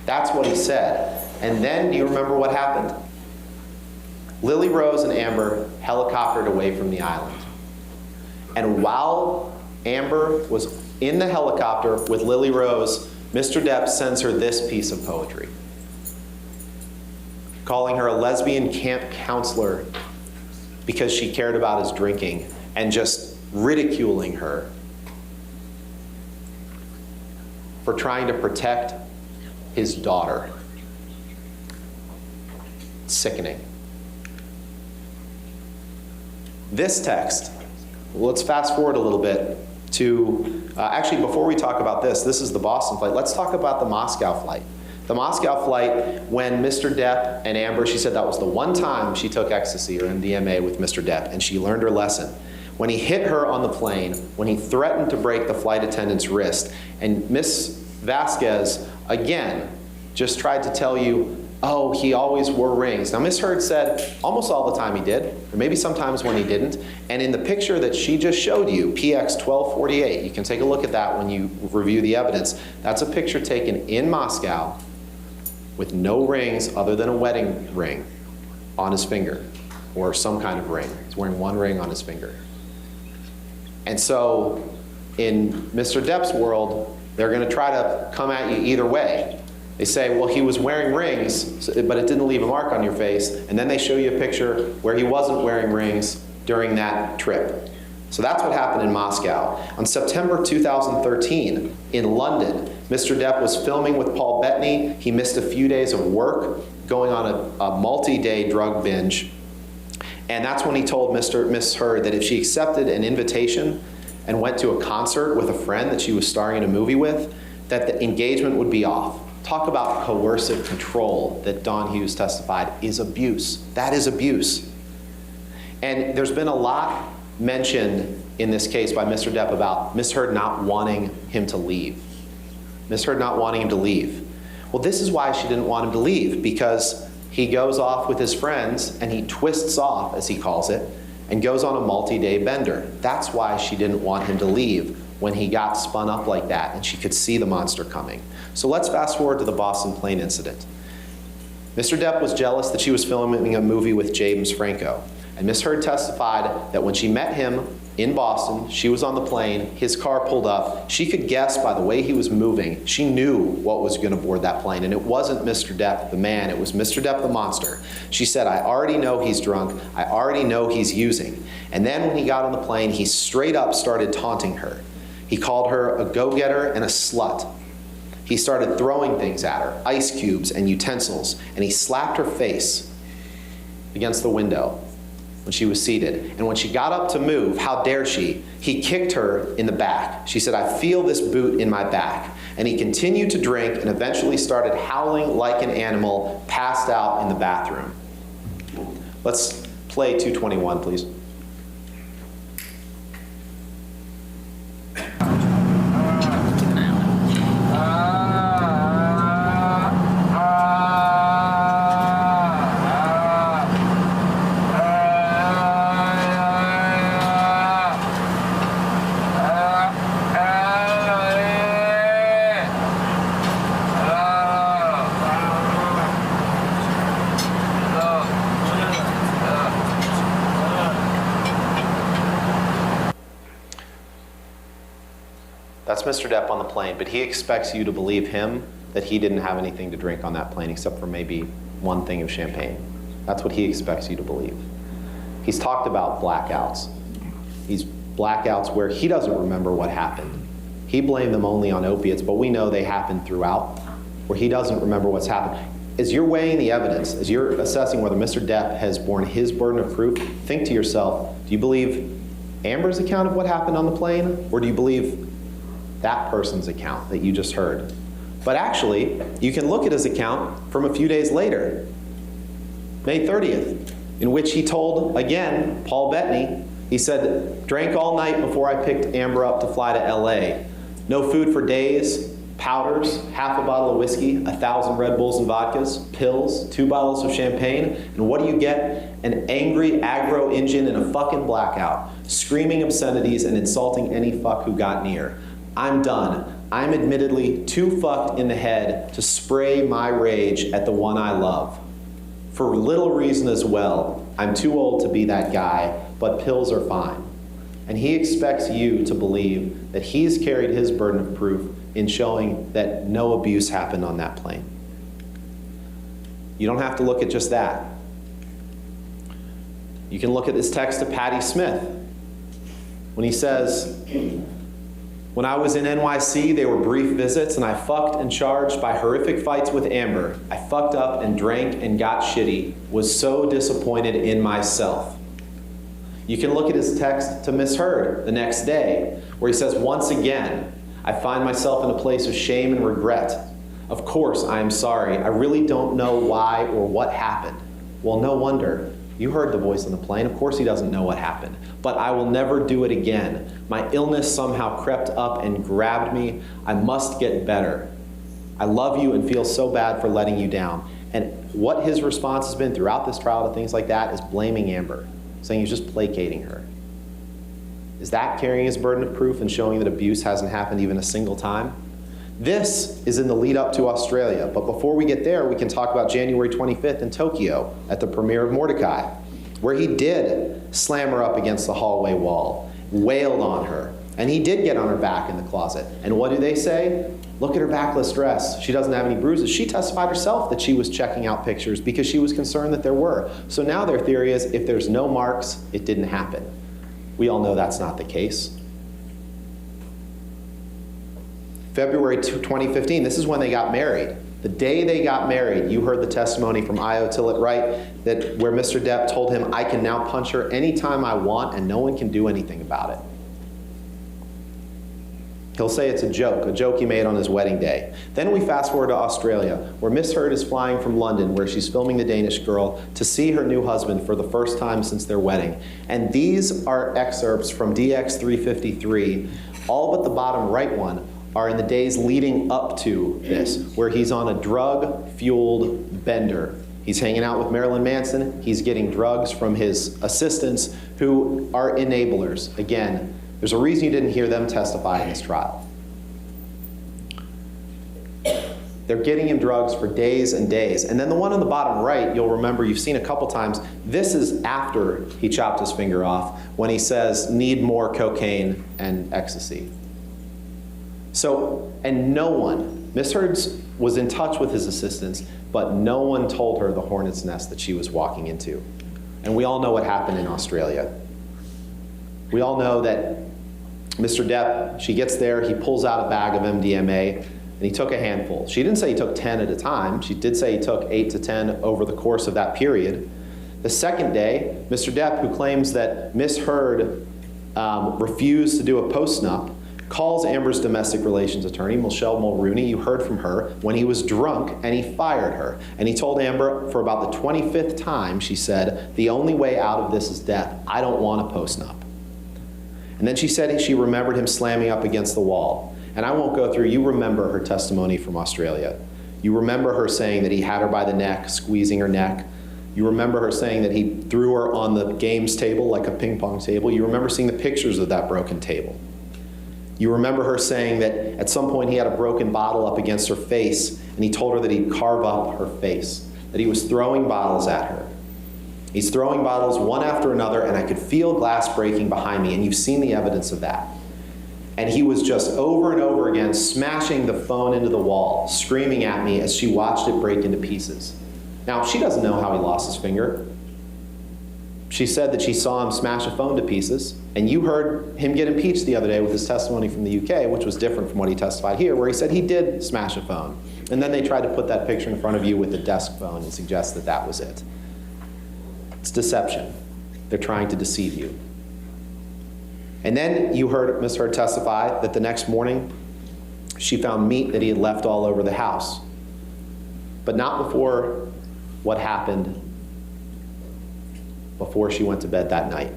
That's what he said. And then, do you remember what happened? Lily Rose and Amber helicoptered away from the island. And while Amber was in the helicopter with Lily Rose, Mr. Depp sends her this piece of poetry, calling her a lesbian camp counselor because she cared about his drinking, and just ridiculing her for trying to protect his daughter. Sickening. This text, let's fast forward a little bit to, actually before we talk about this is the Boston flight. Let's talk about the Moscow flight. The Moscow flight, when Mr. Depp and Amber, she said that was the one time she took ecstasy or MDMA with Mr. Depp, and she learned her lesson. When he hit her on the plane, when he threatened to break the flight attendant's wrist, and Miss Vasquez, again, just tried to tell you, oh, he always wore rings. Now, Miss Heard said almost all the time he did, or maybe sometimes when he didn't. And in the picture that she just showed you, PX 1248, you can take a look at that when you review the evidence. That's a picture taken in Moscow with no rings other than a wedding ring on his finger, or some kind of ring. He's wearing one ring on his finger. And so in Mr. Depp's world, they're going to try to come at you either way. They say, well, he was wearing rings, but it didn't leave a mark on your face. And then they show you a picture where he wasn't wearing rings during that trip. So that's what happened in Moscow. On September 2013, in London, Mr. Depp was filming with Paul Bettany. He missed a few days of work, going on a multi-day drug binge. And that's when he told Miss Heard that if she accepted an invitation and went to a concert with a friend that she was starring in a movie with, that the engagement would be off. Talk about coercive control that Don Hughes testified is abuse. That is abuse. And there's been a lot mentioned in this case by Mr. Depp about Miss Heard not wanting him to leave. Miss Heard not wanting him to leave. Well, this is why she didn't want him to leave, because he goes off with his friends and he twists off, as he calls it, and goes on a multi-day bender. That's why she didn't want him to leave when he got spun up like that and she could see the monster coming. So let's fast forward to the Boston plane incident. Mr. Depp was jealous that she was filming a movie with James Franco. And Miss Heard testified that when she met him in Boston, she was on the plane, his car pulled up. She could guess by the way he was moving. She knew what was going to board that plane. And it wasn't Mr. Depp, the man. It was Mr. Depp, the monster. She said, I already know he's drunk. I already know he's using. And then when he got on the plane, he straight up started taunting her. He called her a go-getter and a slut. He started throwing things at her, ice cubes and utensils, and he slapped her face against the window when she was seated. And when she got up to move, how dare she, he kicked her in the back. She said, I feel this boot in my back. And he continued to drink and eventually started howling like an animal, passed out in the bathroom. Let's play 221, please. That's Mr. Depp on the plane, but he expects you to believe him that he didn't have anything to drink on that plane except for maybe one thing of champagne. That's what he expects you to believe. He's talked about blackouts. These blackouts where he doesn't remember what happened. He blamed them only on opiates, but we know they happen throughout, where he doesn't remember what's happened. As you're weighing the evidence, as you're assessing whether Mr. Depp has borne his burden of proof, think to yourself, do you believe Amber's account of what happened on the plane, or do you believe that person's account that you just heard? But actually, you can look at his account from a few days later, May 30th, in which he told, again, Paul Bettany, he said, drank all night before I picked Amber up to fly to LA. No food for days, powders, half a bottle of whiskey, 1,000 Red Bulls and vodkas, pills, 2 bottles of champagne, and what do you get? An angry aggro engine in a fucking blackout, screaming obscenities and insulting any fuck who got near. I'm done. I'm admittedly too fucked in the head to spray my rage at the one I love. For little reason as well, I'm too old to be that guy, but pills are fine. And he expects you to believe that he's carried his burden of proof in showing that no abuse happened on that plane. You don't have to look at just that. You can look at this text to Patty Smith when he says, when I was in NYC, they were brief visits, and I fucked and charged by horrific fights with Amber. I fucked up and drank and got shitty, was so disappointed in myself. You can look at his text to Miss Heard the next day, where he says, "Once again, I find myself in a place of shame and regret. Of course, I am sorry. I really don't know why or what happened." Well, no wonder. You heard the voice on the plane. Of course he doesn't know what happened. "But I will never do it again. My illness somehow crept up and grabbed me. I must get better. I love you and feel so bad for letting you down." And what his response has been throughout this trial to things like that is blaming Amber, saying he's just placating her. Is that carrying his burden of proof and showing that abuse hasn't happened even a single time? This is in the lead up to Australia, but before we get there, we can talk about January 25th in Tokyo at the premiere of Mordecai, where he did slam her up against the hallway wall, wailed on her, and he did get on her back in the closet. And what do they say? Look at her backless dress. She doesn't have any bruises. She testified herself that she was checking out pictures because she was concerned that there were. So now their theory is if there's no marks, it didn't happen. We all know that's not the case. February 2015, this is when they got married. The day they got married, you heard the testimony from Io Tillett Wright that where Mr. Depp told him, "I can now punch her anytime I want and no one can do anything about it." He'll say it's a joke he made on his wedding day. Then we fast forward to Australia, where Miss Heard is flying from London, where she's filming The Danish Girl, to see her new husband for the first time since their wedding. And these are excerpts from DX 353, all but the bottom right one are in the days leading up to this, where he's on a drug-fueled bender. He's hanging out with Marilyn Manson. He's getting drugs from his assistants who are enablers. Again, there's a reason you didn't hear them testify in this trial. They're getting him drugs for days and days. And then the one on the bottom right, you'll remember you've seen a couple times. This is after he chopped his finger off, when he says, "Need more cocaine and ecstasy." So, and no one, Miss Heard was in touch with his assistants, but no one told her the hornet's nest that she was walking into. And we all know what happened in Australia. We all know that Mr. Depp, she gets there, he pulls out a bag of MDMA, and he took a handful. She didn't say he took 10 at a time. She did say he took 8 to 10 over the course of that period. The second day, Mr. Depp, who claims that Miss Heard refused to do a post-nup, calls Amber's domestic relations attorney, Michelle Mulrooney. You heard from her when he was drunk, and he fired her. And he told Amber for about the 25th time, she said, "The only way out of this is death. I don't want a post-nup." And then she said she remembered him slamming up against the wall. And I won't go through, you remember her testimony from Australia. You remember her saying that he had her by the neck, squeezing her neck. You remember her saying that he threw her on the games table like a ping pong table. You remember seeing the pictures of that broken table. You remember her saying that at some point he had a broken bottle up against her face, and he told her that he'd carve up her face, that he was throwing bottles at her. He's throwing bottles one after another, and I could feel glass breaking behind me, and you've seen the evidence of that. And he was just over and over again smashing the phone into the wall, screaming at me as she watched it break into pieces. Now, she doesn't know how he lost his finger. She said that she saw him smash a phone to pieces, and you heard him get impeached the other day with his testimony from the UK, which was different from what he testified here, where he said he did smash a phone. And then they tried to put that picture in front of you with the desk phone and suggest that that was it. It's deception. They're trying to deceive you. And then you heard Ms. Heard testify that the next morning she found meat that he had left all over the house, but not before what happened before she went to bed that night,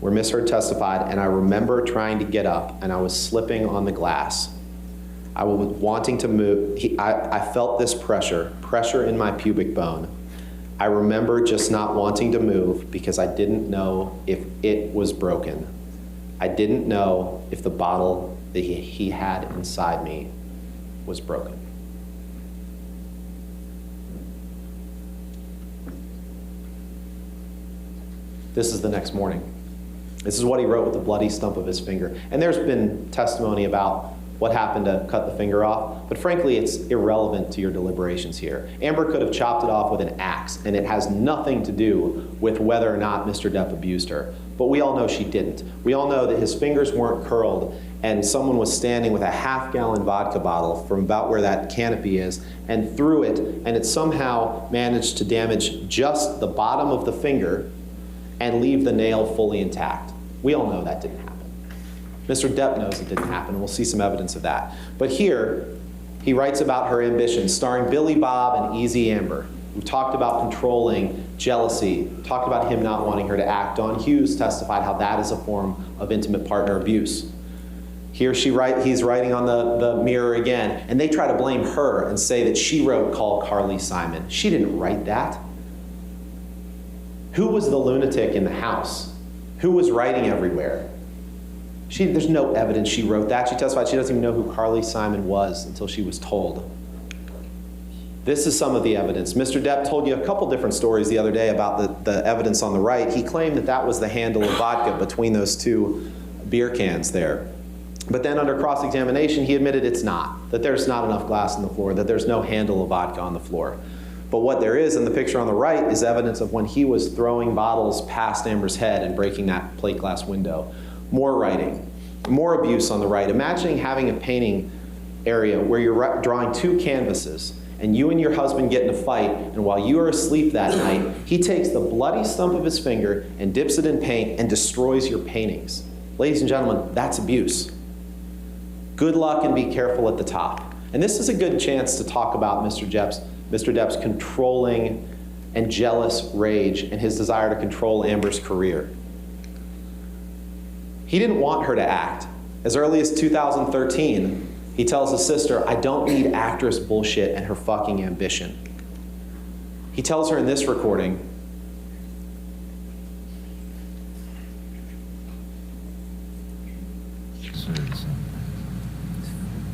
where Miss Heard testified, and I remember trying to get up, and I was slipping on the glass. I was wanting to move. I felt this pressure in my pubic bone. I remember just not wanting to move because I didn't know if it was broken. I didn't know if the bottle that he had inside me was broken. This is the next morning. This is what he wrote with the bloody stump of his finger. And there's been testimony about what happened to cut the finger off, but frankly, it's irrelevant to your deliberations here. Amber could have chopped it off with an axe, and it has nothing to do with whether or not Mr. Depp abused her. But we all know she didn't. We all know that his fingers weren't curled, and someone was standing with a half-gallon vodka bottle from about where that canopy is, and threw it, and it somehow managed to damage just the bottom of the finger, and leave the nail fully intact. We all know that didn't happen. Mr. Depp knows it didn't happen, and we'll see some evidence of that. But here, he writes about her ambition, starring Billy Bob and Easy Amber. We talked about controlling, jealousy, talked about him not wanting her to act. Dawn Hughes testified how that is a form of intimate partner abuse. Here he's writing on the mirror again, and they try to blame her and say that she wrote "Call Carly Simon." She didn't write that. Who was the lunatic in the house? Who was writing everywhere? There's no evidence she wrote that. She testified she doesn't even know who Carly Simon was until she was told. This is some of the evidence. Mr. Depp told you a couple different stories the other day about the evidence on the right. He claimed that that was the handle of vodka between those two beer cans there. But then under cross-examination, he admitted it's not, that there's not enough glass on the floor, that there's no handle of vodka on the floor. But what there is in the picture on the right is evidence of when he was throwing bottles past Amber's head and breaking that plate glass window. More writing, more abuse on the right. Imagining having a painting area where you're drawing two canvases and you and your husband get in a fight, and while you are asleep that night, he takes the bloody stump of his finger and dips it in paint and destroys your paintings. Ladies and gentlemen, that's abuse. Good luck and be careful at the top. And this is a good chance to talk about Mr. Depp's controlling and jealous rage and his desire to control Amber's career. He didn't want her to act. As early as 2013, he tells his sister, "I don't need actress bullshit and her fucking ambition." He tells her in this recording,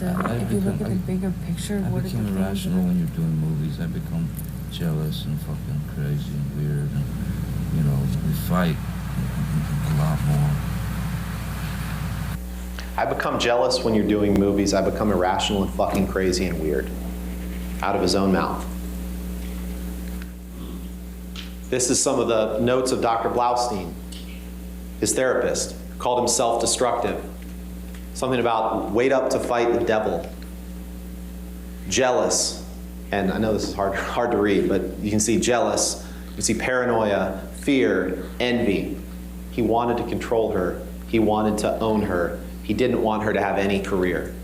If you look at the bigger picture, what are the became things irrational when you're doing movies. I become jealous and fucking crazy and weird, and we fight a lot more. I become jealous when you're doing movies. I become irrational and fucking crazy and weird. Out of his own mouth. This is some of the notes of Dr. Blaustein, his therapist, called him self-destructive. Something about wait up to fight the devil. Jealous, and I know this is hard to read, but you can see jealous, you can see paranoia, fear, envy. He wanted to control her. He wanted to own her. He didn't want her to have any career.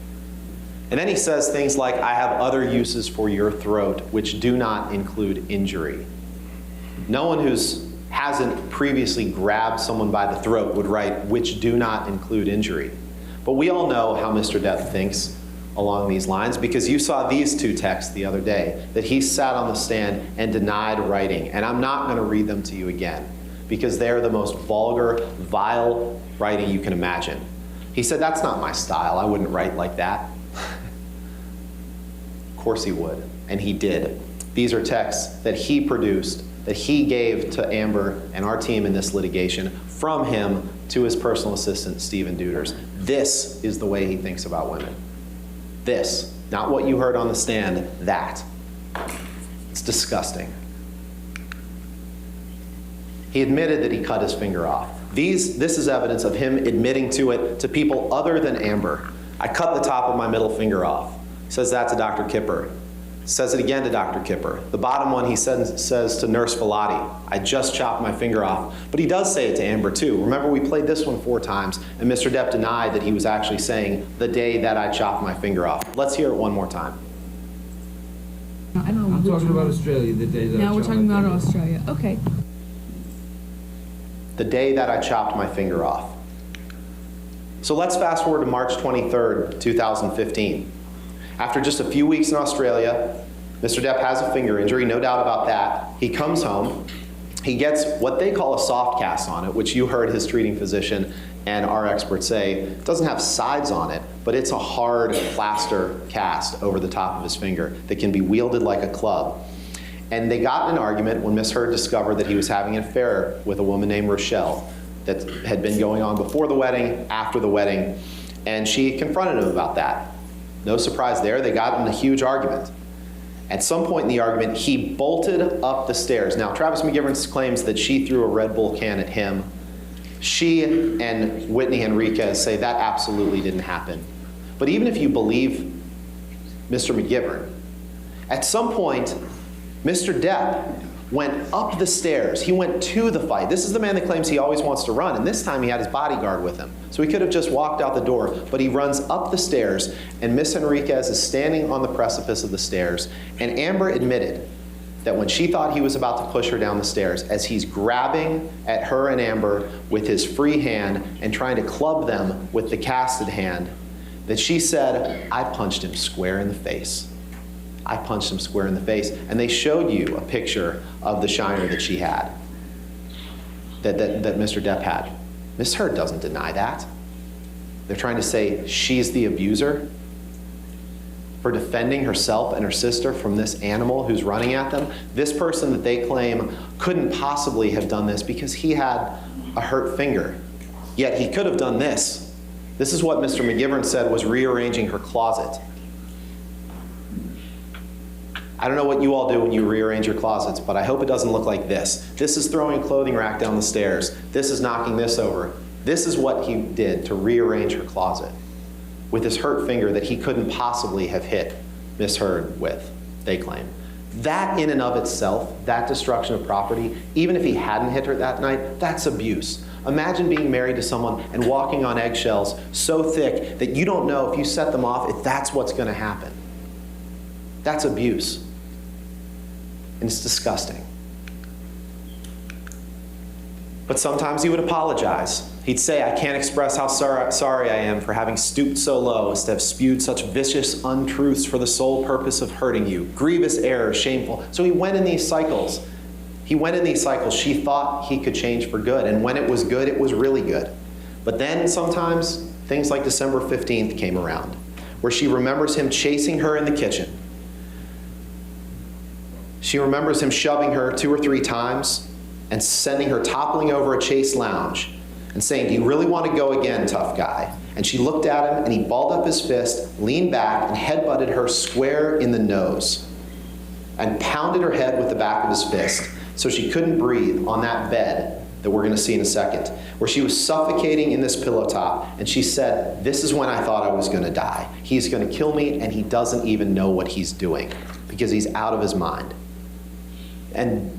And then he says things like, "I have other uses for your throat, which do not include injury." No one who hasn't previously grabbed someone by the throat would write, "which do not include injury." But we all know how Mr. Depp thinks along these lines, because you saw these two texts the other day that he sat on the stand and denied writing. And I'm not going to read them to you again, because they're the most vulgar, vile writing you can imagine. He said, "That's not my style. I wouldn't write like that." Of course he would, and he did. These are texts that he produced, that he gave to Amber and our team in this litigation, from him to his personal assistant, Stephen Duders. This is the way he thinks about women. This, not what you heard on the stand, that. It's disgusting. He admitted that he cut his finger off. This is evidence of him admitting to it to people other than Amber. "I cut the top of my middle finger off." Says that to Dr. Kipper. Says it again to Dr. Kipper. The bottom one he says to Nurse Filati, "I just chopped my finger off." But he does say it to Amber too. Remember, we played this one 4 times, and Mr. Depp denied that he was actually saying, "the day that I chopped my finger off." Let's hear it one more time. I don't know. I'm talking about Australia, the day that I Now we're chopped talking my about finger. Australia. Okay. The day that I chopped my finger off. So let's fast forward to March 23rd, 2015. After just a few weeks in Australia, Mr. Depp has a finger injury, no doubt about that. He comes home, he gets what they call a soft cast on it, which you heard his treating physician and our experts say it doesn't have sides on it, but it's a hard plaster cast over the top of his finger that can be wielded like a club. And they got in an argument when Miss Heard discovered that he was having an affair with a woman named Rochelle that had been going on before the wedding, after the wedding, and she confronted him about that. No surprise there, they got in a huge argument. At some point in the argument, he bolted up the stairs. Now, Travis McGivern claims that she threw a Red Bull can at him. She and Whitney Enriquez say that absolutely didn't happen. But even if you believe Mr. McGivern, at some point, Mr. Depp went up the stairs. He went to the fight. This is the man that claims he always wants to run, and this time he had his bodyguard with him. So he could have just walked out the door, but he runs up the stairs, and Miss Enriquez is standing on the precipice of the stairs, and Amber admitted that when she thought he was about to push her down the stairs, as he's grabbing at her and Amber with his free hand and trying to club them with the casted hand, that she said, "I punched him square in the face. I punched him square in the face." And they showed you a picture of the shiner that she had, that Mr. Depp had. Miss Heard doesn't deny that. They're trying to say she's the abuser for defending herself and her sister from this animal who's running at them. This person that they claim couldn't possibly have done this because he had a hurt finger. Yet he could have done this. This is what Mr. McGivern said was rearranging her closet. I don't know what you all do when you rearrange your closets, but I hope it doesn't look like this. This is throwing a clothing rack down the stairs. This is knocking this over. This is what he did to rearrange her closet with his hurt finger that he couldn't possibly have hit Miss Heard with, they claim. That in and of itself, that destruction of property, even if he hadn't hit her that night, that's abuse. Imagine being married to someone and walking on eggshells so thick that you don't know if you set them off, if that's what's going to happen. That's abuse. And it's disgusting. But sometimes he would apologize. He'd say, "I can't express how sorry I am for having stooped so low as to have spewed such vicious untruths for the sole purpose of hurting you. Grievous error, shameful." So he went in these cycles. She thought he could change for good. And when it was good, it was really good. But then sometimes things like December 15th came around, where she remembers him chasing her in the kitchen. She remembers him shoving her 2 or 3 times and sending her toppling over a Chase lounge and saying, "Do you really want to go again, tough guy?" And she looked at him and he balled up his fist, leaned back, and headbutted her square in the nose and pounded her head with the back of his fist so she couldn't breathe on that bed that we're going to see in a second, where she was suffocating in this pillow top. And she said, "This is when I thought I was going to die. He's going to kill me, and he doesn't even know what he's doing because he's out of his mind." And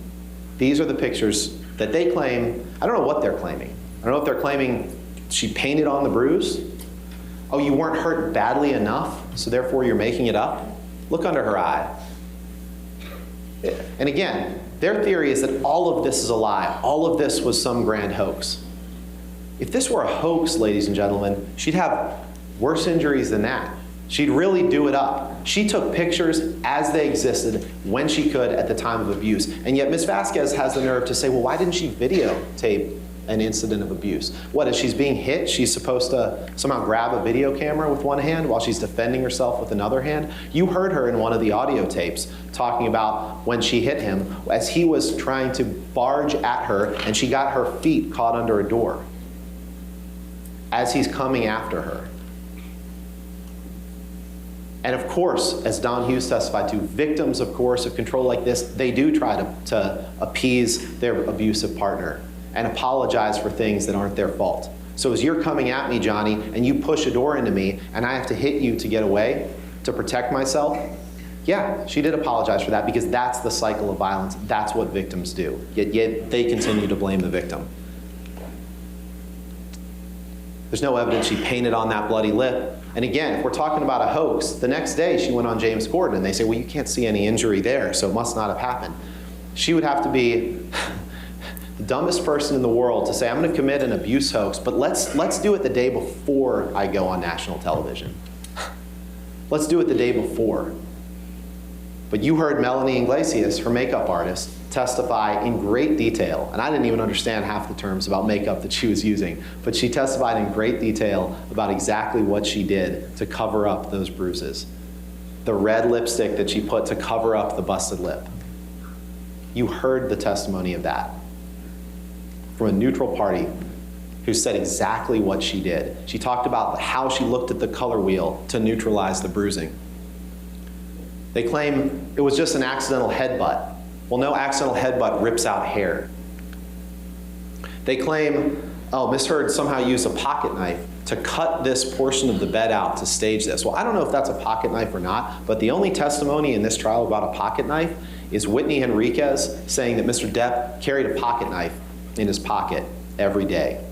these are the pictures that they claim. I don't know what they're claiming. I don't know if they're claiming she painted on the bruise. Oh, you weren't hurt badly enough, so therefore you're making it up? Look under her eye. And again, their theory is that all of this is a lie. All of this was some grand hoax. If this were a hoax, ladies and gentlemen, she'd have worse injuries than that. She'd really do it up. She took pictures as they existed when she could at the time of abuse. And yet Ms. Vasquez has the nerve to say, well, why didn't she videotape an incident of abuse? What, as she's being hit, she's supposed to somehow grab a video camera with one hand while she's defending herself with another hand? You heard her in one of the audio tapes talking about when she hit him as he was trying to barge at her and she got her feet caught under a door as he's coming after her. And of course, as Don Hughes testified to, victims of coercive control like this, they do try to appease their abusive partner and apologize for things that aren't their fault. So as you're coming at me, Johnny, and you push a door into me, and I have to hit you to get away, to protect myself, yeah, she did apologize for that because that's the cycle of violence. That's what victims do. Yet they continue to blame the victim. There's no evidence she painted on that bloody lip. And again, if we're talking about a hoax, the next day she went on James Corden and they say, well, you can't see any injury there, so it must not have happened. She would have to be the dumbest person in the world to say, I'm going to commit an abuse hoax, but let's do it the day before I go on national television. Let's do it the day before. But you heard Melanie Iglesias, her makeup artist, testify in great detail, and I didn't even understand half the terms about makeup that she was using, but she testified in great detail about exactly what she did to cover up those bruises. The red lipstick that she put to cover up the busted lip. You heard the testimony of that from a neutral party who said exactly what she did. She talked about how she looked at the color wheel to neutralize the bruising. They claim it was just an accidental headbutt. Well, no accidental headbutt rips out hair. They claim, oh, Miss Heard somehow used a pocket knife to cut this portion of the bed out to stage this. Well, I don't know if that's a pocket knife or not, but the only testimony in this trial about a pocket knife is Whitney Henriquez saying that Mr. Depp carried a pocket knife in his pocket every day.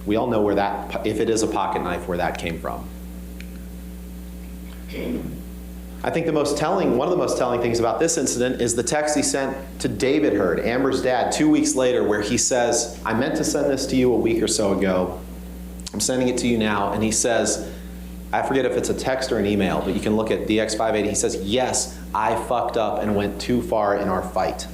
We all know where that, if it is a pocket knife, where that came from. I think one of the most telling things about this incident is the text he sent to David Heard, Amber's dad, 2 weeks later, where he says, I meant to send this to you a week or so ago. I'm sending it to you now. And he says, I forget if it's a text or an email, but you can look at DX580. He says, yes, I fucked up and went too far in our fight.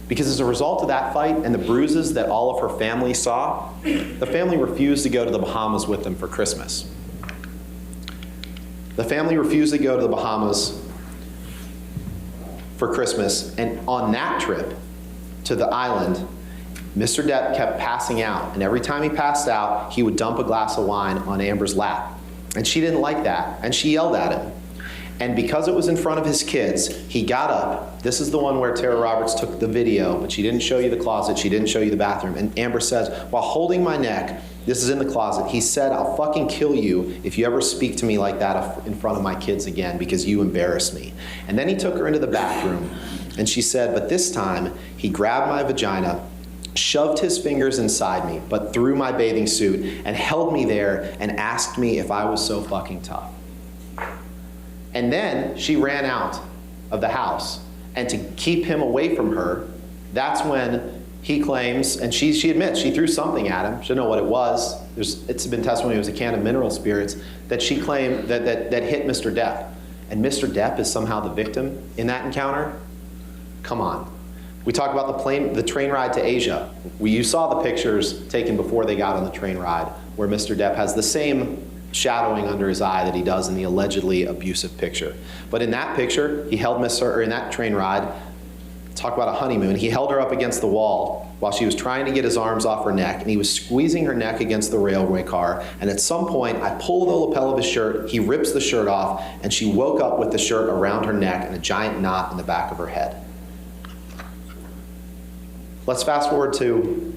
Because as a result of that fight and the bruises that all of her family saw, the family refused to go to the Bahamas with them for Christmas. The family refused to go to the Bahamas for Christmas, and on that trip to the island, Mr. Depp kept passing out, and every time he passed out, he would dump a glass of wine on Amber's lap. And she didn't like that, and she yelled at him. And because it was in front of his kids, he got up. This is the one where Tara Roberts took the video, but she didn't show you the closet, she didn't show you the bathroom. And Amber says, while holding my neck, this is in the closet, he said, I'll fucking kill you if you ever speak to me like that in front of my kids again, because you embarrass me. And then he took her into the bathroom, and she said, but this time, he grabbed my vagina, shoved his fingers inside me, but through my bathing suit, and held me there and asked me if I was so fucking tough. And then she ran out of the house. And to keep him away from her, that's when he claims, and she admits, she threw something at him. She didn't know what it was. It's been testimony, it was a can of mineral spirits, that she claimed that hit Mr. Depp. And Mr. Depp is somehow the victim in that encounter? Come on. We talk about the train ride to Asia. You saw the pictures taken before they got on the train ride, where Mr. Depp has the same shadowing under his eye that he does in the allegedly abusive picture. But in that picture, he held in that train ride, talk about a honeymoon, he held her up against the wall while she was trying to get his arms off her neck, and he was squeezing her neck against the railway car, and at some point, I pull the lapel of his shirt, he rips the shirt off, and she woke up with the shirt around her neck and a giant knot in the back of her head. Let's fast forward to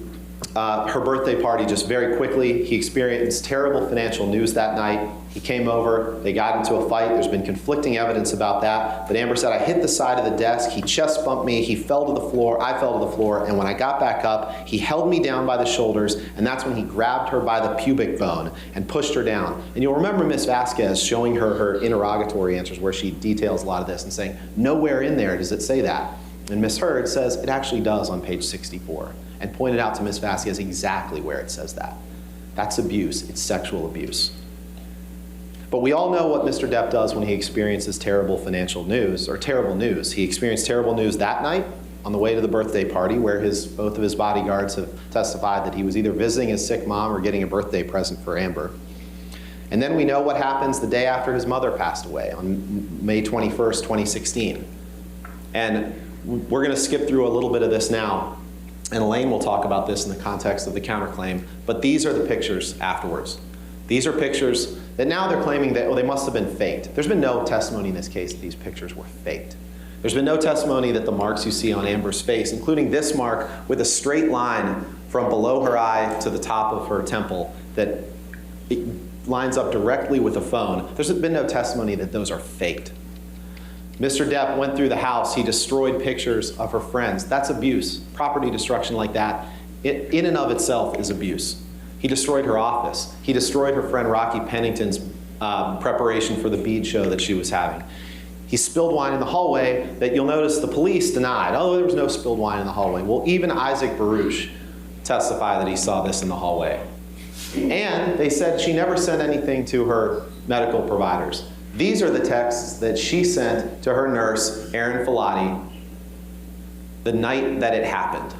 her birthday party just very quickly. He experienced terrible financial news that night. He came over, they got into a fight. There's been conflicting evidence about that. But Amber said, I hit the side of the desk, he chest bumped me, he fell to the floor, I fell to the floor, and when I got back up, he held me down by the shoulders, and that's when he grabbed her by the pubic bone and pushed her down. And you'll remember Ms. Vasquez showing her interrogatory answers where she details a lot of this and saying, nowhere in there does it say that. And Ms. Heard says it actually does on page 64, and pointed out to Ms. Vasquez exactly where it says that. That's abuse, it's sexual abuse. But we all know what Mr. Depp does when he experiences terrible financial news, or terrible news. He experienced terrible news that night on the way to the birthday party, where both of his bodyguards have testified that he was either visiting his sick mom or getting a birthday present for Amber. And then we know what happens the day after his mother passed away, on May 21st, 2016. And we're going to skip through a little bit of this now, and Elaine will talk about this in the context of the counterclaim, but these are the pictures afterwards. These are pictures that now they're claiming that, well, they must have been faked. There's been no testimony in this case that these pictures were faked. There's been no testimony that the marks you see on Amber's face, including this mark with a straight line from below her eye to the top of her temple that it lines up directly with a phone. There's been no testimony that those are faked. Mr. Depp went through the house, he destroyed pictures of her friends. That's abuse. Property destruction like that, in and of itself is abuse. He destroyed her office. He destroyed her friend Rocky Pennington's preparation for the bead show that she was having. He spilled wine in the hallway that you'll notice the police denied. Oh, there was no spilled wine in the hallway. Well, even Isaac Baruch testified that he saw this in the hallway. And they said she never sent anything to her medical providers. These are the texts that she sent to her nurse, Erin Filati, the night that it happened.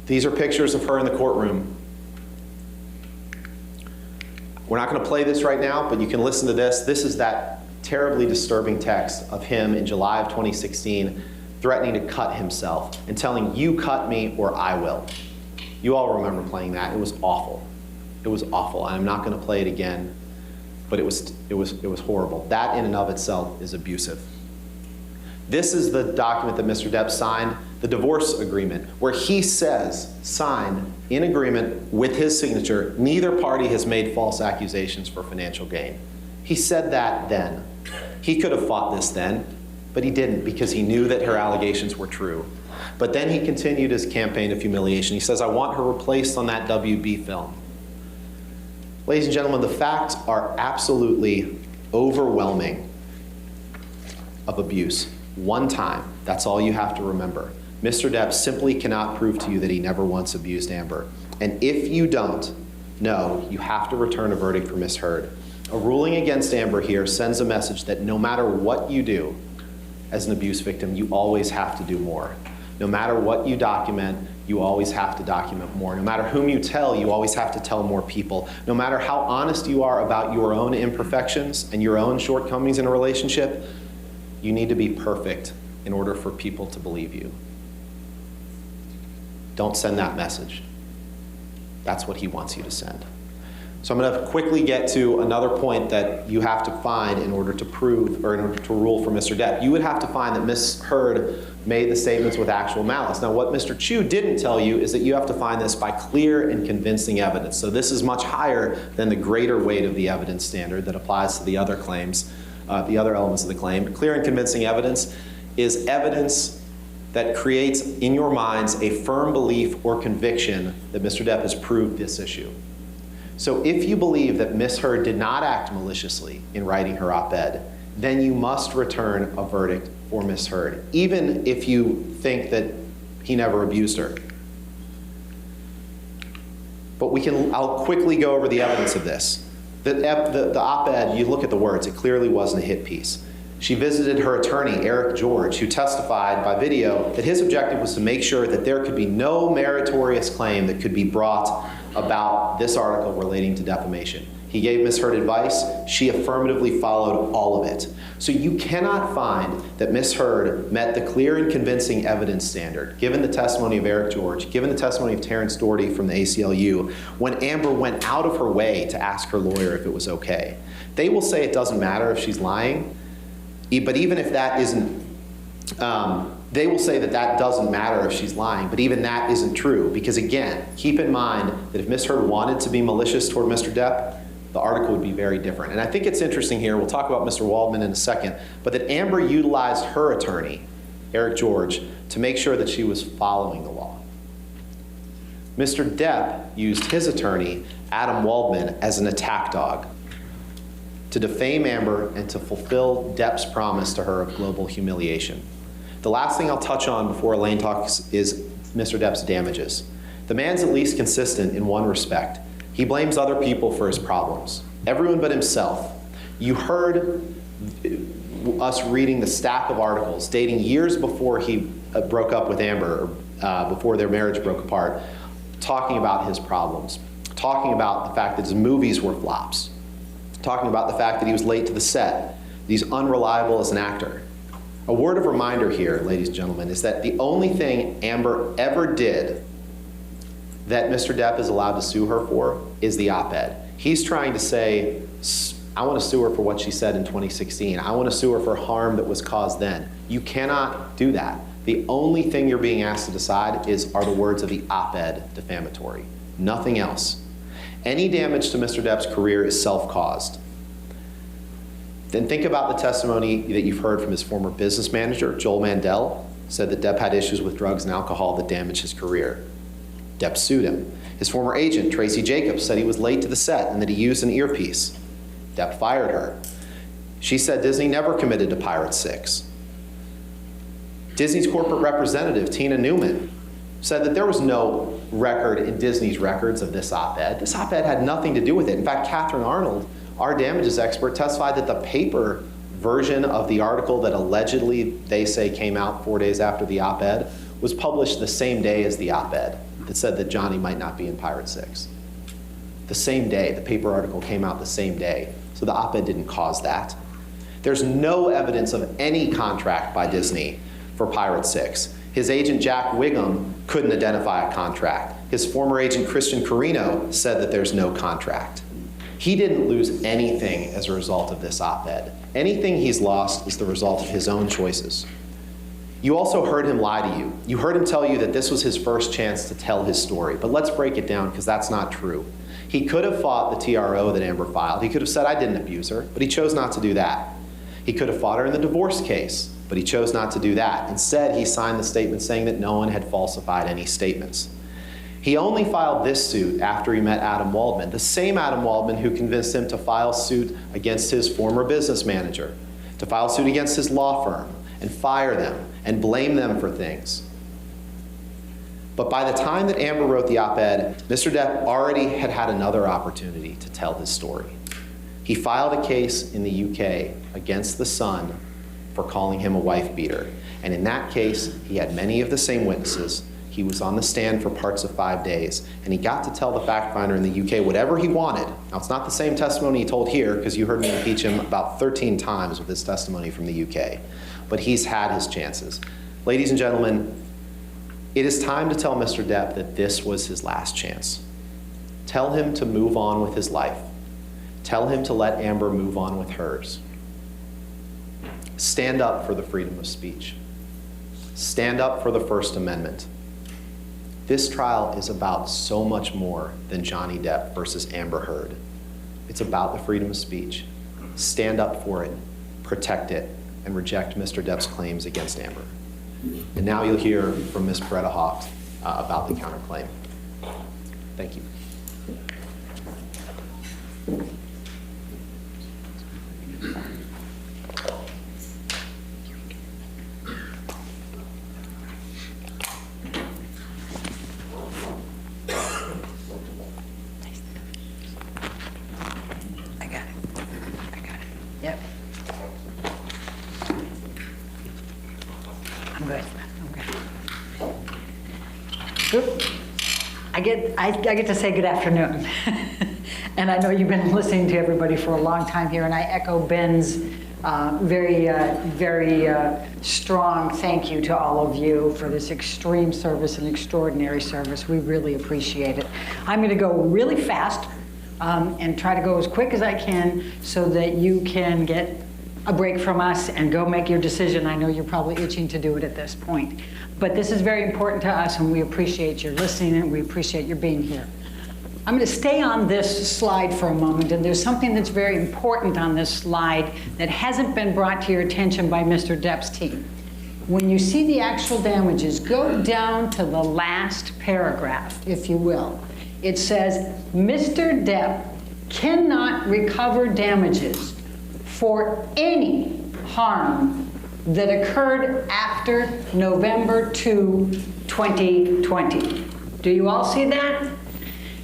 These are pictures of her in the courtroom. We're not going to play this right now, but you can listen to this. This is that terribly disturbing text of him in July of 2016 threatening to cut himself and telling, you cut me or I will. You all remember playing that. It was awful. It was awful. I'm not going to play it again. But it was horrible. That in and of itself is abusive. This is the document that Mr. Depp signed, the divorce agreement, where he says, signed in agreement with his signature, neither party has made false accusations for financial gain. He said that then. He could have fought this then, but he didn't because he knew that her allegations were true. But then he continued his campaign of humiliation. He says, I want her replaced on that WB film. Ladies and gentlemen, the facts are absolutely overwhelming of abuse. One time, that's all you have to remember. Mr. Depp simply cannot prove to you that he never once abused Amber. And if you don't know, you have to return a verdict for Ms. Heard. A ruling against Amber here sends a message that no matter what you do as an abuse victim, you always have to do more. No matter what you document, you always have to document more. No matter whom you tell, you always have to tell more people. No matter how honest you are about your own imperfections and your own shortcomings in a relationship, you need to be perfect in order for people to believe you. Don't send that message. That's what he wants you to send. So I'm going to quickly get to another point that you have to find in order to prove, or in order to rule for Mr. Depp. You would have to find that Ms. Heard made the statements with actual malice. Now, what Mr. Chu didn't tell you is that you have to find this by clear and convincing evidence. So this is much higher than the greater weight of the evidence standard that applies to the other claims, the other elements of the claim. Clear and convincing evidence is evidence that creates in your minds a firm belief or conviction that Mr. Depp has proved this issue. So if you believe that Ms. Heard did not act maliciously in writing her op-ed, then you must return a verdict for Ms. Heard, even if you think that he never abused her. But I'll quickly go over the evidence of this. The op-ed, you look at the words, it clearly wasn't a hit piece. She visited her attorney, Eric George, who testified by video that his objective was to make sure that there could be no meritorious claim that could be brought about this article relating to defamation. He gave Ms. Heard advice. She affirmatively followed all of it. So you cannot find that Ms. Heard met the clear and convincing evidence standard, given the testimony of Eric George, given the testimony of Terrence Doherty from the ACLU, when Amber went out of her way to ask her lawyer if it was okay. They will say it doesn't matter if she's lying, but even if that isn't, they will say that that doesn't matter if she's lying, but even that isn't true. Because again, keep in mind that if Ms. Heard wanted to be malicious toward Mr. Depp, the article would be very different. And I think it's interesting here, we'll talk about Mr. Waldman in a second, but that Amber utilized her attorney, Eric George, to make sure that she was following the law. Mr. Depp used his attorney, Adam Waldman, as an attack dog to defame Amber and to fulfill Depp's promise to her of global humiliation. The last thing I'll touch on before Elaine talks is Mr. Depp's damages. The man's at least consistent in one respect. He blames other people for his problems, everyone but himself. You heard us reading the stack of articles dating years before he broke up with Amber, before their marriage broke apart, talking about his problems, talking about the fact that his movies were flops, talking about the fact that he was late to the set, that he's unreliable as an actor. A word of reminder here, ladies and gentlemen, is that the only thing Amber ever did that Mr. Depp is allowed to sue her for is the op-ed. He's trying to say, I want to sue her for what she said in 2016. I want to sue her for harm that was caused then. You cannot do that. The only thing you're being asked to decide are the words of the op-ed defamatory, nothing else. Any damage to Mr. Depp's career is self-caused. Then think about the testimony that you've heard from his former business manager, Joel Mandel, said that Depp had issues with drugs and alcohol that damaged his career. Depp sued him. His former agent, Tracy Jacobs, said he was late to the set and that he used an earpiece. Depp fired her. She said Disney never committed to Pirates 6. Disney's corporate representative, Tina Newman, said that there was no record in Disney's records of this op-ed. This op-ed had nothing to do with it. In fact, Catherine Arnold, our damages expert, testified that the paper version of the article that allegedly they say came out 4 days after the op-ed was published the same day as the op-ed that said that Johnny might not be in Pirate 6. The same day, the paper article came out the same day. So the op-ed didn't cause that. There's no evidence of any contract by Disney for Pirate 6. His agent, Jack Wiggum, couldn't identify a contract. His former agent, Christian Carino, said that there's no contract. He didn't lose anything as a result of this op-ed. Anything he's lost is the result of his own choices. You also heard him lie to you. You heard him tell you that this was his first chance to tell his story. But let's break it down, because that's not true. He could have fought the TRO that Amber filed. He could have said, I didn't abuse her, but he chose not to do that. He could have fought her in the divorce case, but he chose not to do that. Instead, he signed the statement saying that no one had falsified any statements. He only filed this suit after he met Adam Waldman, the same Adam Waldman who convinced him to file suit against his former business manager, to file suit against his law firm, and fire them, and blame them for things. But by the time that Amber wrote the op-ed, Mr. Depp already had had another opportunity to tell his story. He filed a case in the UK against the Sun for calling him a wife beater. And in that case, he had many of the same witnesses. He was on the stand for parts of 5 days, and he got to tell the fact finder in the UK whatever he wanted. Now, it's not the same testimony he told here, because you heard me impeach him about 13 times with his testimony from the UK. But he's had his chances. Ladies and gentlemen, it is time to tell Mr. Depp that this was his last chance. Tell him to move on with his life. Tell him to let Amber move on with hers. Stand up for the freedom of speech. Stand up for the First Amendment. This trial is about so much more than Johnny Depp versus Amber Heard. It's about the freedom of speech. Stand up for it, protect it, and reject Mr. Depp's claims against Amber. And now you'll hear from Ms. Benderhoft about the counterclaim. Thank you. Yep. I'm good. Good. I get to say good afternoon. And I know you've been listening to everybody for a long time here, and I echo Ben's very strong thank you to all of you for this extreme service and extraordinary service. We really appreciate it. I'm going to go really fast and try to go as quick as I can so that you can get a break from us and go make your decision. I know you're probably itching to do it at this point. But this is very important to us, and we appreciate your listening, and we appreciate your being here. I'm going to stay on this slide for a moment, and there's something that's very important on this slide that hasn't been brought to your attention by Mr. Depp's team. When you see the actual damages, go down to the last paragraph, if you will. It says, Mr. Depp cannot recover damages for any harm that occurred after November 2, 2020. Do you all see that?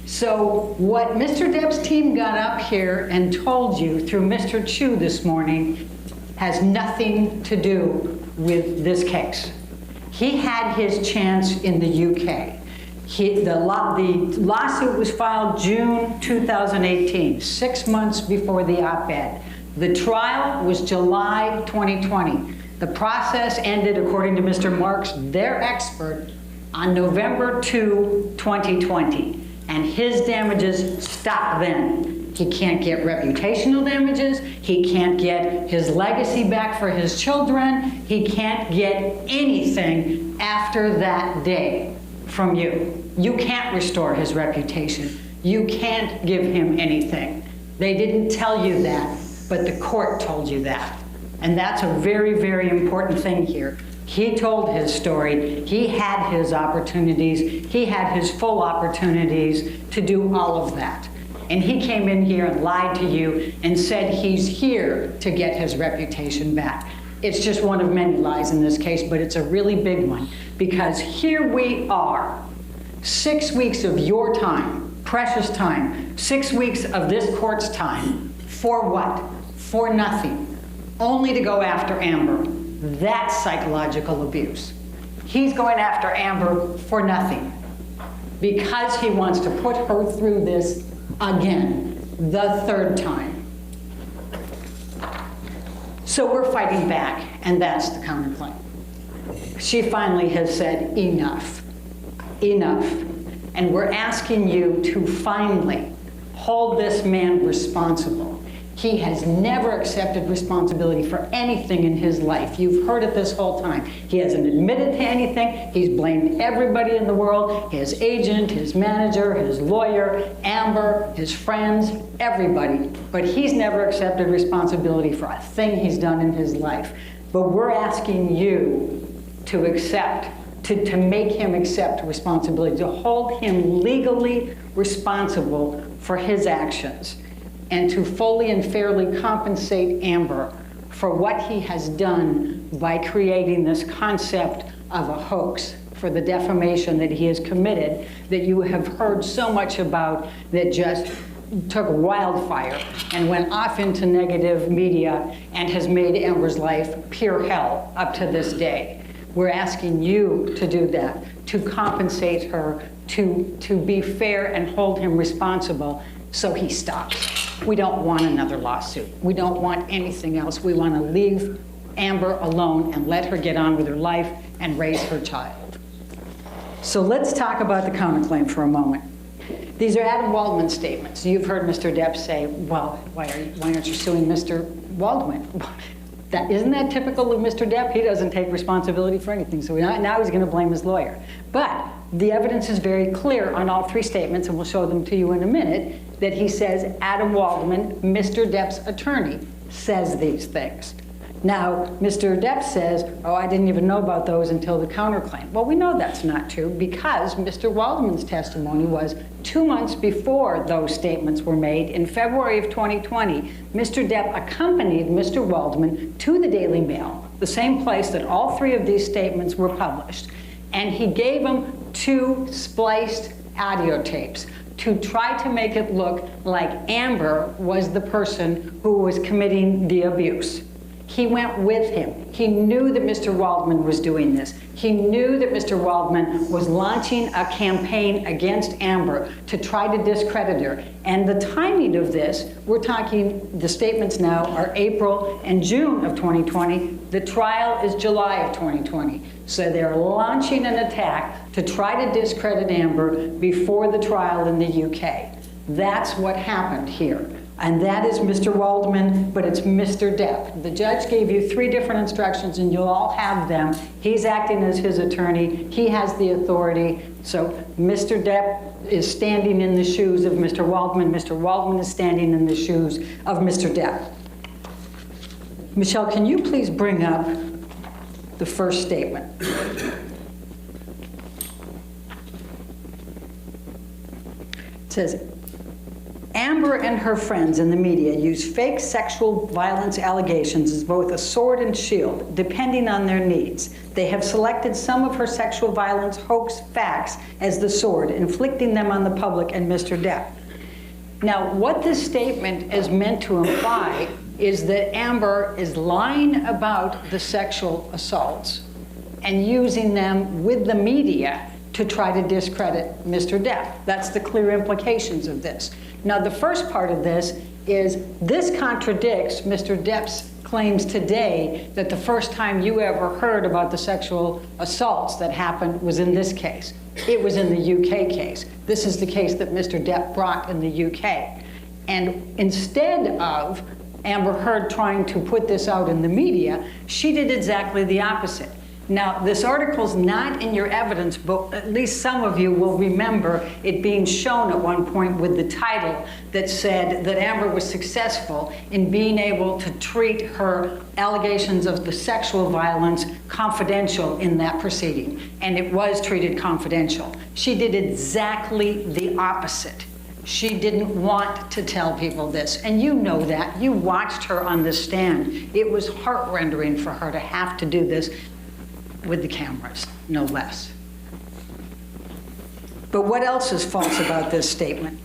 So what Mr. Depp's team got up here and told you through Mr. Chu this morning has nothing to do with this case. He had his chance in the UK. The lawsuit was filed June 2018, 6 months before the op-ed. The trial was July 2020. The process ended, according to Mr. Marks, their expert, on November 2, 2020. And his damages stopped then. He can't get reputational damages. He can't get his legacy back for his children. He can't get anything after that day from you. You can't restore his reputation. You can't give him anything. They didn't tell you that, but the court told you that. And that's a very, very important thing here. He told his story. He had his opportunities. He had his full opportunities to do all of that. And he came in here and lied to you and said he's here to get his reputation back. It's just one of many lies in this case, but it's a really big one, because here we are, 6 weeks of your time, precious time, 6 weeks of this court's time, for what? For nothing. Only to go after Amber. That's psychological abuse. He's going after Amber for nothing because he wants to put her through this again, the third time. So we're fighting back, and that's the counterclaim. She finally has said enough, enough. And we're asking you to finally hold this man responsible. He has never accepted responsibility for anything in his life. You've heard it this whole time. He hasn't admitted to anything. He's blamed everybody in the world, his agent, his manager, his lawyer, Amber, his friends, everybody. But he's never accepted responsibility for a thing he's done in his life. But we're asking you to accept, to make him accept responsibility, to hold him legally responsible for his actions, and to fully and fairly compensate Amber for what he has done by creating this concept of a hoax for the defamation that he has committed, that you have heard so much about, that just took wildfire and went off into negative media and has made Amber's life pure hell up to this day. We're asking you to do that, to compensate her, to be fair and hold him responsible so he stops. We don't want another lawsuit. We don't want anything else. We want to leave Amber alone and let her get on with her life and raise her child. So let's talk about the counterclaim for a moment. These are Adam Waldman's statements. You've heard Mr. Depp say, well, why aren't you suing Mr. Waldman? Isn't that typical of Mr. Depp? He doesn't take responsibility for anything, so now he's going to blame his lawyer. But the evidence is very clear on all three statements, and we'll show them to you in a minute, that he says Adam Waldman, Mr. Depp's attorney, says these things. Now, Mr. Depp says, oh, I didn't even know about those until the counterclaim. Well, we know that's not true because Mr. Waldman's testimony was 2 months before those statements were made. In February of 2020, Mr. Depp accompanied Mr. Waldman to the Daily Mail, the same place that all three of these statements were published. And he gave him 2 spliced audio tapes to try to make it look like Amber was the person who was committing the abuse. He went with him. He knew that Mr. Waldman was doing this. He knew that Mr. Waldman was launching a campaign against Amber to try to discredit her. And the timing of this, we're talking, the statements now are April and June of 2020. The trial is July of 2020. So they're launching an attack to try to discredit Amber before the trial in the UK. That's what happened here. And that is Mr. Waldman, but it's Mr. Depp. The judge gave you 3 different instructions, and you'll all have them. He's acting as his attorney. He has the authority. So Mr. Depp is standing in the shoes of Mr. Waldman. Mr. Waldman is standing in the shoes of Mr. Depp. Michelle, can you please bring up the first statement? It says, Amber and her friends in the media use fake sexual violence allegations as both a sword and shield, depending on their needs. They have selected some of her sexual violence hoax facts as the sword, inflicting them on the public and Mr. Depp. Now, what this statement is meant to imply is that Amber is lying about the sexual assaults and using them with the media to try to discredit Mr. Depp. That's the clear implications of this. Now, the first part of this is this contradicts Mr. Depp's claims today that the first time you ever heard about the sexual assaults that happened was in this case. It was in the UK case. This is the case that Mr. Depp brought in the UK. And instead of Amber Heard trying to put this out in the media, she did exactly the opposite. Now, this article's not in your evidence, but at least some of you will remember it being shown at one point with the title that said that Amber was successful in being able to treat her allegations of the sexual violence confidential in that proceeding. And it was treated confidential. She did exactly the opposite. She didn't want to tell people this, and you know that. You watched her on the stand. It was heart-rending for her to have to do this with the cameras, no less. But what else is false about this statement?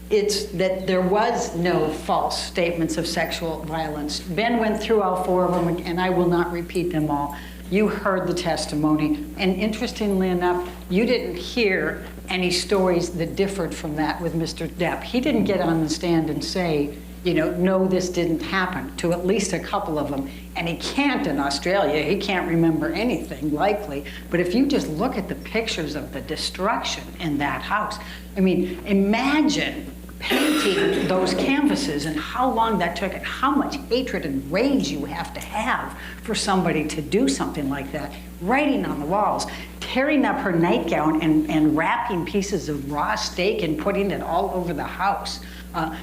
It's that there was no false statements of sexual violence. Ben went through all 4 of them, and I will not repeat them all. You heard the testimony, and interestingly enough, you didn't hear any stories that differed from that with Mr. Depp. He didn't get on the stand and say, you know, no, this didn't happen, to at least a couple of them. And he can't in Australia. He can't remember anything, likely. But if you just look at the pictures of the destruction in that house, I mean, imagine painting those canvases and how long that took and how much hatred and rage you have to have for somebody to do something like that. Writing on the walls, tearing up her nightgown and wrapping pieces of raw steak and putting it all over the house.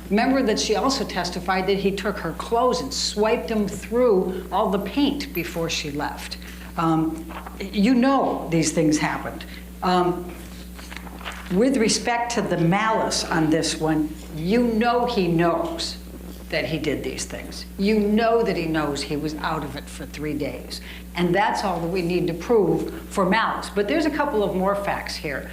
Remember that she also testified that he took her clothes and swiped them through all the paint before she left. You know these things happened. With respect to the malice on this one, you know he knows that he did these things. You know that he knows he was out of it for 3 days. And that's all that we need to prove for malice. But there's a couple of more facts here.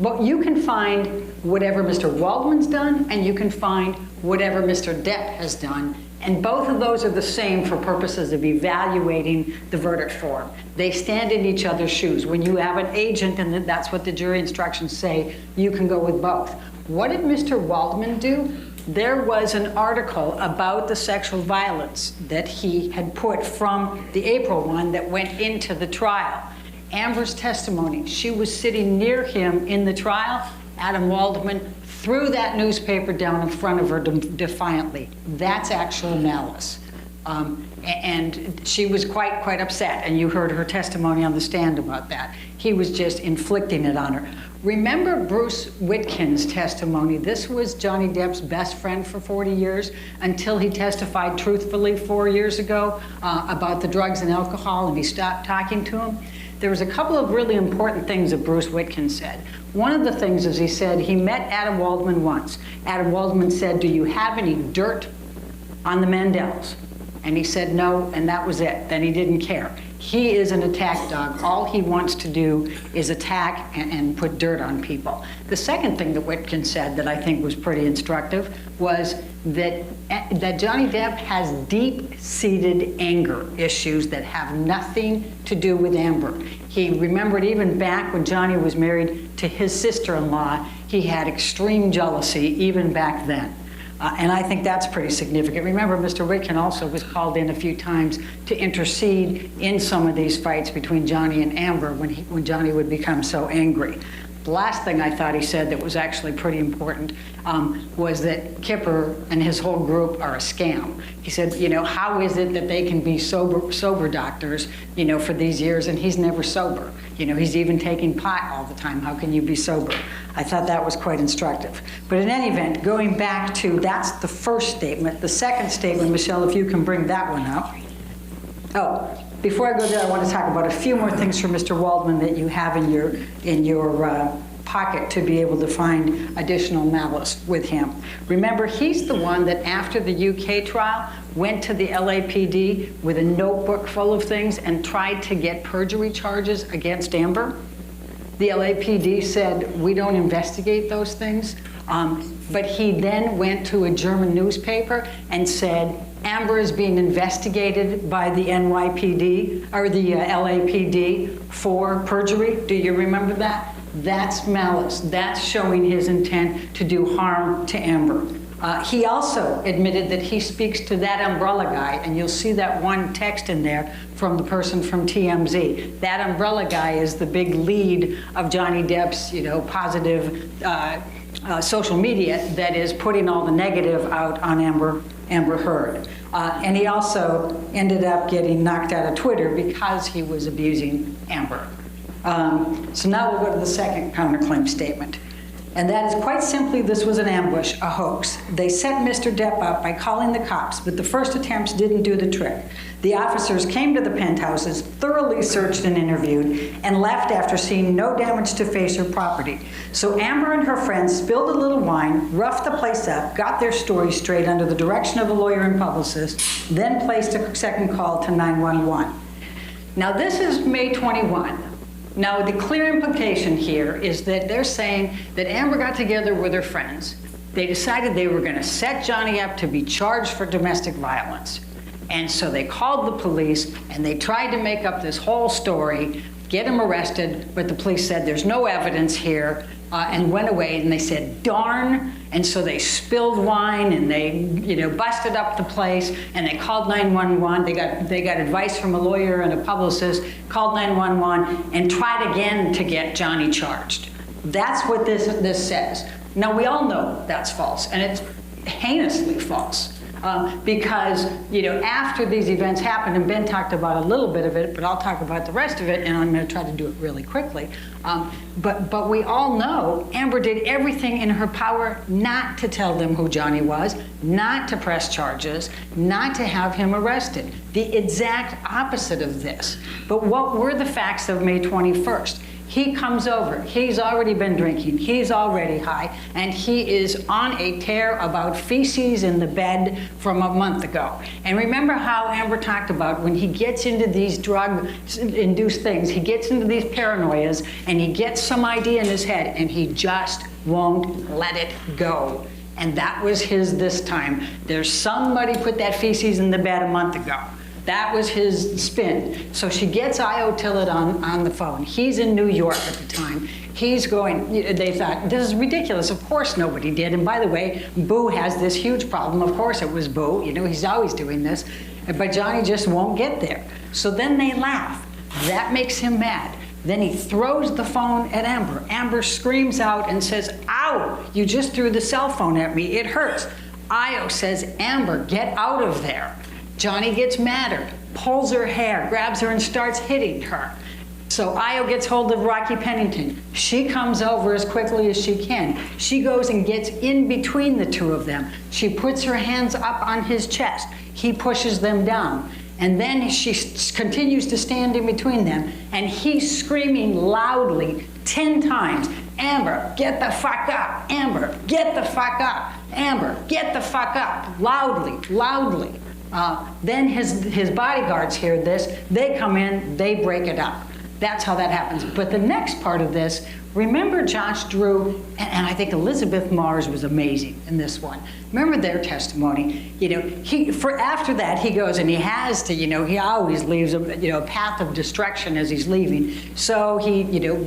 But you can find whatever Mr. Waldman's done, and you can find whatever Mr. Depp has done. And both of those are the same for purposes of evaluating the verdict form. They stand in each other's shoes. When you have an agent, and that's what the jury instructions say, you can go with both. What did Mr. Waldman do? There was an article about the sexual violence that he had put from the April one that went into the trial. Amber's testimony, she was sitting near him in the trial. Adam Waldman threw that newspaper down in front of her defiantly. That's actual malice. And she was quite upset, and you heard her testimony on the stand about that. He was just inflicting it on her. Remember Bruce Witkin's testimony. This was Johnny Depp's best friend for 40 years until he testified truthfully 4 years ago about the drugs and alcohol, and he stopped talking to him. There was a couple of really important things that Bruce Witkin said. One of the things is he said he met Adam Waldman once. Adam Waldman said, "Do you have any dirt on the Mandels?" And he said no, and that was it. Then he didn't care. He is an attack dog. All he wants to do is attack and put dirt on people. The second thing that Witkin said that I think was pretty instructive was that Johnny Depp has deep-seated anger issues that have nothing to do with Amber. He remembered even back when Johnny was married to his sister-in-law, he had extreme jealousy even back then. And I think that's pretty significant. Remember, Mr. Witkin also was called in a few times to intercede in some of these fights between Johnny and Amber when Johnny would become so angry. The last thing I thought he said that was actually pretty important was that Kipper and his whole group are a scam. He said, you know, how is it that they can be sober doctors, you know, for these years, and he's never sober? You know, he's even taking pot all the time. How can you be sober? I thought that was quite instructive. But in any event, going back to, that's the first statement. The second statement, Michelle, if you can bring that one up. Oh, before I go there, I want to talk about a few more things for Mr. Waldman that you have in your pocket to be able to find additional malice with him. Remember, he's the one that after the UK trial went to the LAPD with a notebook full of things and tried to get perjury charges against Amber. The LAPD said, we don't investigate those things. But he then went to a German newspaper and said, Amber is being investigated by the NYPD or the LAPD for perjury. Do you remember that? That's malice. That's showing his intent to do harm to Amber. He also admitted that he speaks to that umbrella guy, and you'll see that one text in there from the person from TMZ. That umbrella guy is the big lead of Johnny Depp's, you know, positive social media that is putting all the negative out on Amber Heard. And he also ended up getting knocked out of Twitter because he was abusing Amber. So now we'll go to the second counterclaim statement. And that is quite simply, this was an ambush, a hoax. They set Mr. Depp up by calling the cops, but the first attempts didn't do the trick. The officers came to the penthouses, thoroughly searched and interviewed, and left after seeing no damage to face or property. So Amber and her friends spilled a little wine, roughed the place up, got their story straight under the direction of a lawyer and publicist, then placed a second call to 911. Now this is May 21. Now, the clear implication here is that they're saying that Amber got together with her friends. They decided they were going to set Johnny up to be charged for domestic violence. And so they called the police, and they tried to make up this whole story, get him arrested, but the police said there's no evidence here, and went away, and they said, darn. And so they spilled wine, and they, you know, busted up the place, and they called 911. They got advice from a lawyer and a publicist, called 911, and tried again to get Johnny charged. That's what this says. Now, we all know that's false, and it's heinously false. Because, after these events happened, and Ben talked about a little bit of it, but I'll talk about the rest of it, and I'm going to try to do it really quickly. But we all know Amber did everything in her power not to tell them who Johnny was, not to press charges, not to have him arrested. The exact opposite of this. But what were the facts of May 21st? He comes over, he's already been drinking, he's already high, and he is on a tear about feces in the bed from a month ago. And remember how Amber talked about when he gets into these drug-induced things, he gets into these paranoias, and he gets some idea in his head, and he just won't let it go. And that was his this time. There's somebody put that feces in the bed a month ago. That was his spin. So she gets Io Tillett on the phone. He's in New York at the time. He's going, they thought, this is ridiculous. Of course nobody did. And by the way, Boo has this huge problem. Of course it was Boo. He's always doing this. But Johnny just won't get there. So then they laugh. That makes him mad. Then he throws the phone at Amber. Amber screams out and says, "Ow, you just threw the cell phone at me. It hurts." Io says, "Amber, get out of there." Johnny gets madder, pulls her hair, grabs her and starts hitting her. So Io gets hold of Rocky Pennington. She comes over as quickly as she can. She goes and gets in between the two of them. She puts her hands up on his chest. He pushes them down. And then she continues to stand in between them. And he's screaming loudly 10 times, "Amber, get the fuck up. Amber, get the fuck up. Amber, get the fuck up." Loudly, loudly. Then his bodyguards hear this, they come in, they break it up. That's how that happens. But the next part of this, remember Josh Drew, and I think Elizabeth Mars was amazing in this one. Remember their testimony. After that, he goes and he has to, he always leaves a path of destruction as he's leaving. So he,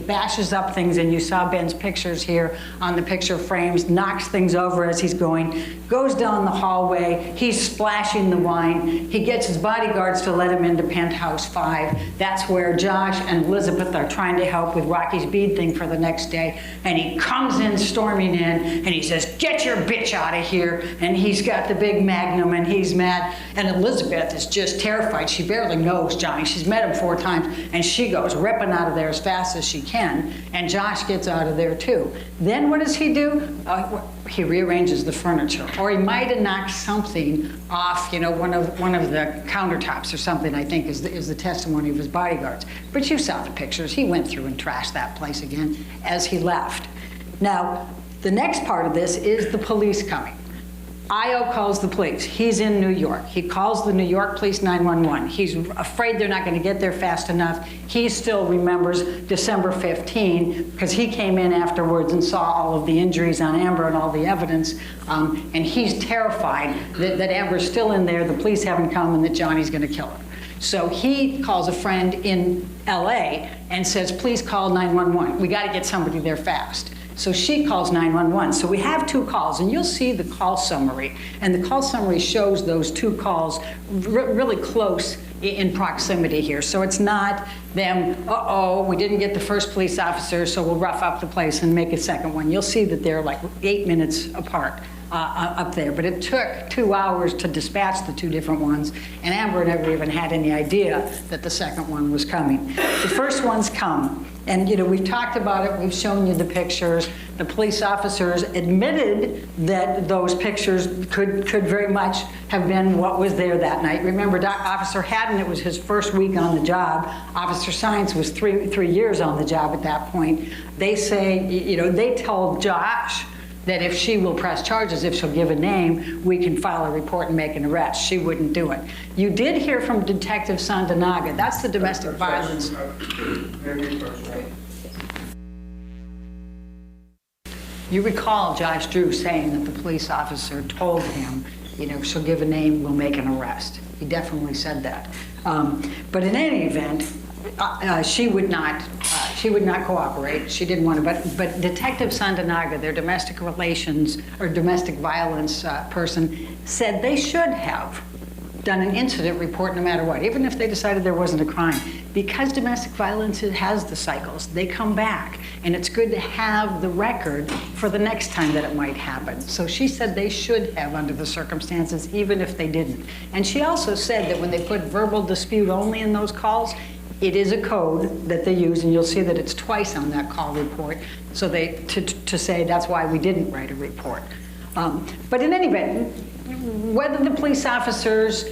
bashes up things, and you saw Ben's pictures here on the picture frames, knocks things over as he's going, goes down the hallway, he's splashing the wine, he gets his bodyguards to let him into penthouse 5. That's where Josh and Elizabeth are trying to help with Rocky's bead thing for the next day, and he comes in, storming in, and he says, "Get your bitch out of here." And he's got the big magnum, and he's mad. And Elizabeth is just terrified. She barely knows Johnny. She's met him 4 times, and she goes ripping out of there as fast as she can. And Josh gets out of there too. Then what does he do? He rearranges the furniture, or he might have knocked something off, one of the countertops or something. I think is the testimony of his bodyguards. But you saw the pictures. He went through and trashed that place again as he left. Now, the next part of this is the police coming. Io calls the police. He's in New York. He calls the New York Police 911. He's afraid they're not going to get there fast enough. He still remembers December 15 because he came in afterwards and saw all of the injuries on Amber and all the evidence. And he's terrified that Amber's still in there, the police haven't come, and that Johnny's going to kill her. So he calls a friend in LA and says, "Please call 911. We got to get somebody there fast." So she calls 911. So we have 2 calls, and you'll see the call summary. And the call summary shows those 2 calls really close in proximity here. So it's not them, we didn't get the first police officer, so we'll rough up the place and make a second one. You'll see that they're like 8 minutes apart. Up there, but it took 2 hours to dispatch the 2 different ones, and Amber never even had any idea that the second one was coming. The first one's come, and we've talked about it, we've shown you the pictures. The police officers admitted that those pictures could very much have been what was there that night. Remember, Officer Haddon, it was his first week on the job. Officer Science was 3 years on the job at that point. They say, they told Josh that if she will press charges, if she'll give a name, we can file a report and make an arrest. She wouldn't do it. You did hear from Detective Sandanaga. That's the domestic violence. You recall Josh Drew saying that the police officer told him, she'll give a name, we'll make an arrest. He definitely said that. But in any event, she would not cooperate. She didn't want to, but Detective Sandanaga, their domestic relations or domestic violence person, said they should have done an incident report no matter what, even if they decided there wasn't a crime. because domestic violence has the cycles, they come back. And it's good to have the record for the next time that it might happen. So she said they should have under the circumstances, even if they didn't. And she also said that when they put verbal dispute only in those calls, it is a code that they use, and you'll see that it's twice on that call report. So to say that's why we didn't write a report. But in any event, whether the police officers,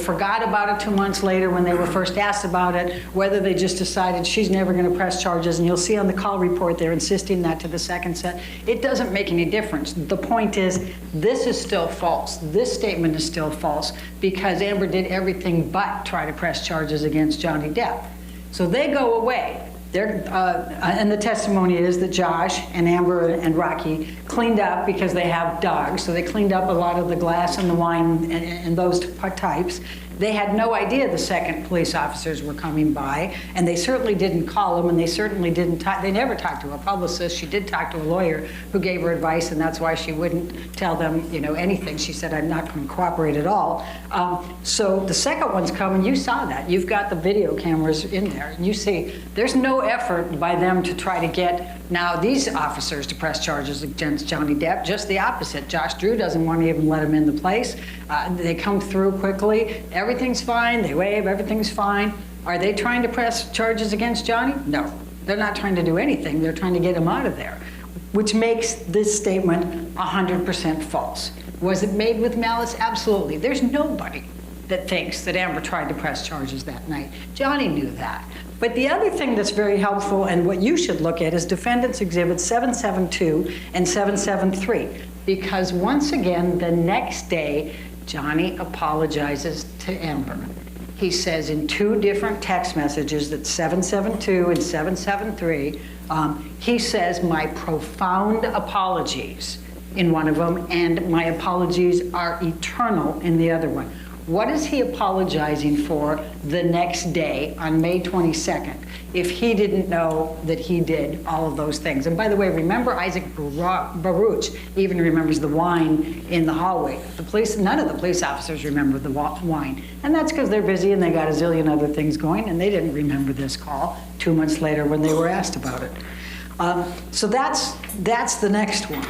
forgot about it 2 months later when they were first asked about it, whether they just decided she's never going to press charges, and you'll see on the call report they're insisting that to the second set, it doesn't make any difference. The point is, this is still false. This statement is still false because Amber did everything but try to press charges against Johnny Depp. So they go away. And the testimony is that Josh and Amber and Rocky cleaned up because they have dogs. So they cleaned up a lot of the glass and the wine and those types. They had no idea the second police officers were coming by, and they certainly didn't call them, and they certainly didn't they never talked to a publicist. She did talk to a lawyer who gave her advice, and that's why she wouldn't tell them, anything. She said, I'm not going to cooperate at all. So the second one's coming. You saw that. You've got the video cameras in there, and you see there's no effort by them to try to get now these officers to press charges against Johnny Depp. Just the opposite. Josh Drew doesn't want to even let him in the place. They come through quickly. Everything's fine. They wave. Everything's fine. Are they trying to press charges against Johnny? No. They're not trying to do anything. They're trying to get him out of there, which makes this statement 100% false. Was it made with malice? Absolutely. There's nobody that thinks that Amber tried to press charges that night. Johnny knew that. But the other thing that's very helpful and what you should look at is Defendants Exhibits 772 and 773. Because once again, the next day, Johnny apologizes to Amber. He says in two different text messages, that's 772 and 773, he says, my profound apologies in one of them, and my apologies are eternal in the other one. What is he apologizing for the next day on May 22nd if he didn't know that he did all of those things? And by the way, remember Isaac Baruch even remembers the wine in the hallway. None of the police officers remember the wine. And that's because they're busy and they got a zillion other things going, and they didn't remember this call 2 months later when they were asked about it. So that's the next one.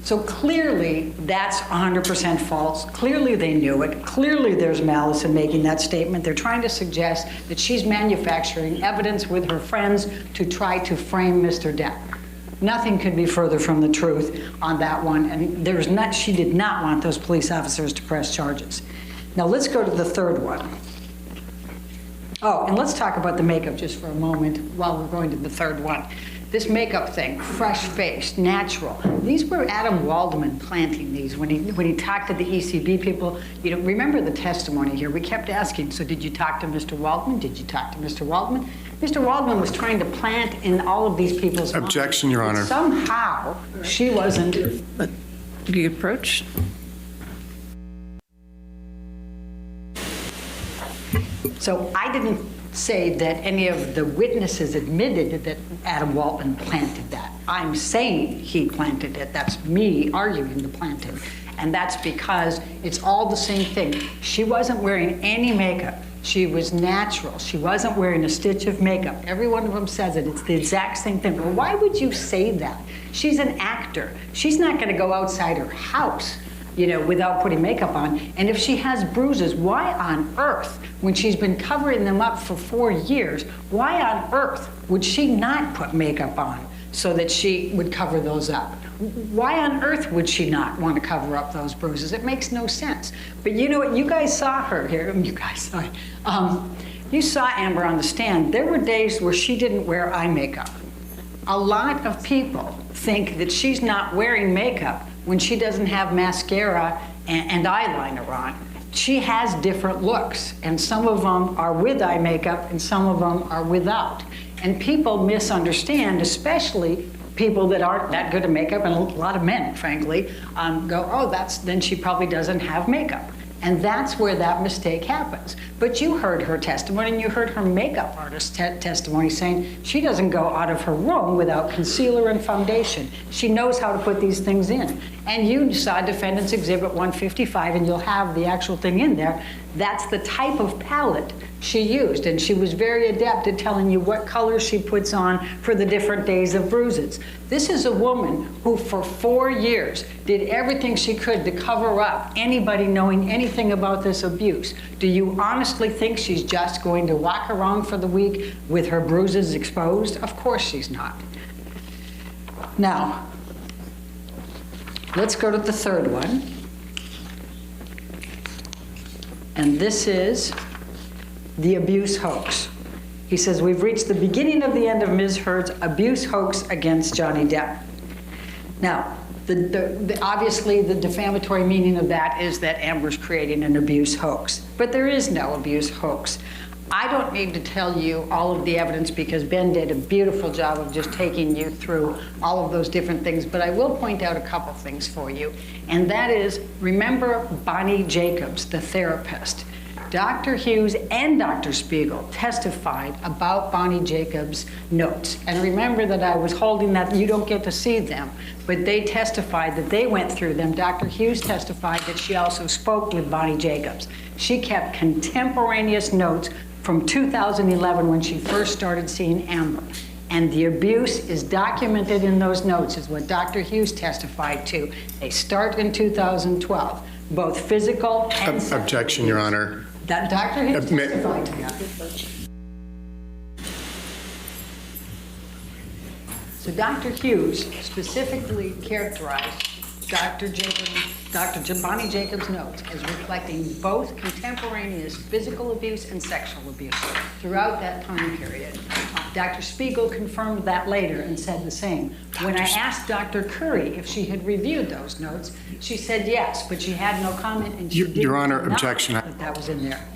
So clearly that's 100% false. Clearly they knew it. Clearly there's malice in making that statement. They're trying to suggest that she's manufacturing evidence with her friends to try to frame Mr. Depp. Nothing could be further from the truth on that one. And she did not want those police officers to press charges. Now let's go to the third one. Oh, and let's talk about the makeup just for a moment while we're going to the third one. This makeup thing, fresh-faced, natural. These were Adam Waldman planting these when he talked to the ECB people. Remember the testimony here. We kept asking, so did you talk to Mr. Waldman? Did you talk to Mr. Waldman? Mr. Waldman was trying to plant in all of these people's minds. Objection, Your Honor. Somehow, she wasn't. But the approach? So I didn't say that any of the witnesses admitted that Adam Waldman planted that. I'm saying he planted it. That's me arguing the planting. And that's because it's all the same thing. She wasn't wearing any makeup. She was natural. She wasn't wearing a stitch of makeup. Every one of them says it. It's the exact same thing. Well, why would you say that? She's an actor. She's not going to go outside her house, without putting makeup on. And if she has bruises, why on earth, when she's been covering them up for 4 years, why on earth would she not put makeup on so that she would cover those up? Why on earth would she not want to cover up those bruises? It makes no sense. But you know what? You guys saw her here. You saw Amber on the stand. There were days where she didn't wear eye makeup. A lot of people think that she's not wearing makeup when she doesn't have mascara and eyeliner on. She has different looks, and some of them are with eye makeup and some of them are without. And people misunderstand, especially people that aren't that good at makeup, and a lot of men, frankly, go, oh, then she probably doesn't have makeup. And that's where that mistake happens. But you heard her testimony, and you heard her makeup artist testimony saying she doesn't go out of her room without concealer and foundation. She knows how to put these things in. And you saw Defendant's Exhibit 155, and you'll have the actual thing in there. That's the type of palette she used, and she was very adept at telling you what color she puts on for the different days of bruises. This is a woman who for 4 years did everything she could to cover up anybody knowing anything about this abuse. Do you honestly think she's just going to walk around for the week with her bruises exposed? Of course she's not. Now, let's go to the third one. And this is the abuse hoax. He says, we've reached the beginning of the end of Ms. Heard's abuse hoax against Johnny Depp. Now, obviously the defamatory meaning of that is that Amber's creating an abuse hoax, but there is no abuse hoax. I don't need to tell you all of the evidence because Ben did a beautiful job of just taking you through all of those different things, but I will point out a couple things for you, and that is, remember Bonnie Jacobs, the therapist. Dr. Hughes and Dr. Spiegel testified about Bonnie Jacobs' notes. And remember that I was holding that, you don't get to see them, but they testified that they went through them. Dr. Hughes testified that she also spoke with Bonnie Jacobs. She kept contemporaneous notes from 2011 when she first started seeing Amber. And the abuse is documented in those notes, is what Dr. Hughes testified to. They start in 2012, both physical and sexual Objection, abuse. Your Honor. That Dr. Hughes testified to that. So Dr. Hughes specifically characterized Bonnie Jacobs' notes as reflecting both contemporaneous physical abuse and sexual abuse throughout that time period. Dr. Spiegel confirmed that later and said the same. When I asked Dr. Curry if she had reviewed those notes, she said yes, but she had no comment and she didn't Your Honor, deny objection. that was in there.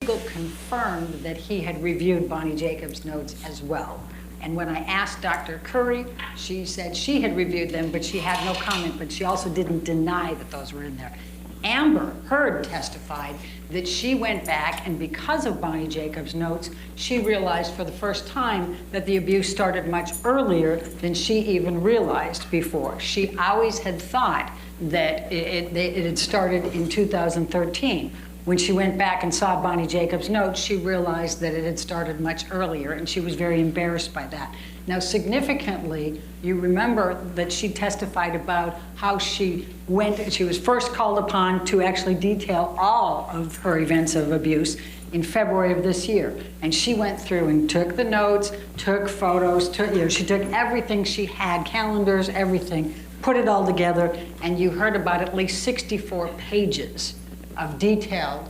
Spiegel confirmed that he had reviewed Bonnie Jacobs' notes as well. And when I asked Dr. Curry, she said she had reviewed them, but she had no comment, but she also didn't deny that those were in there. Amber Heard testified that she went back, and because of Bonnie Jacobs' notes, she realized for the first time that the abuse started much earlier than she even realized before. She always had thought that it had started in 2013. When she went back and saw Bonnie Jacobs' notes, she realized that it had started much earlier, and she was very embarrassed by that. Now, significantly, you remember that she testified about how she was first called upon to actually detail all of her events of abuse in February of this year. And she went through and took the notes, took photos, she took everything she had, calendars, everything, put it all together, and you heard about at least 64 pages of detailed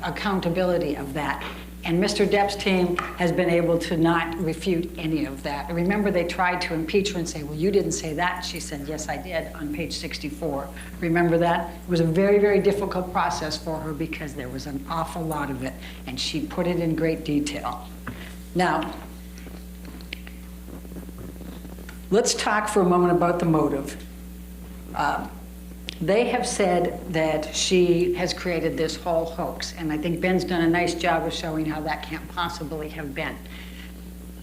accountability of that. And Mr. Depp's team has been able to not refute any of that. Remember, they tried to impeach her and say, well, you didn't say that. She said, yes, I did, on page 64. Remember that? It was a very, very difficult process for her because there was an awful lot of it, and she put it in great detail. Now, let's talk for a moment about the motive. They have said that she has created this whole hoax, and I think Ben's done a nice job of showing how that can't possibly have been.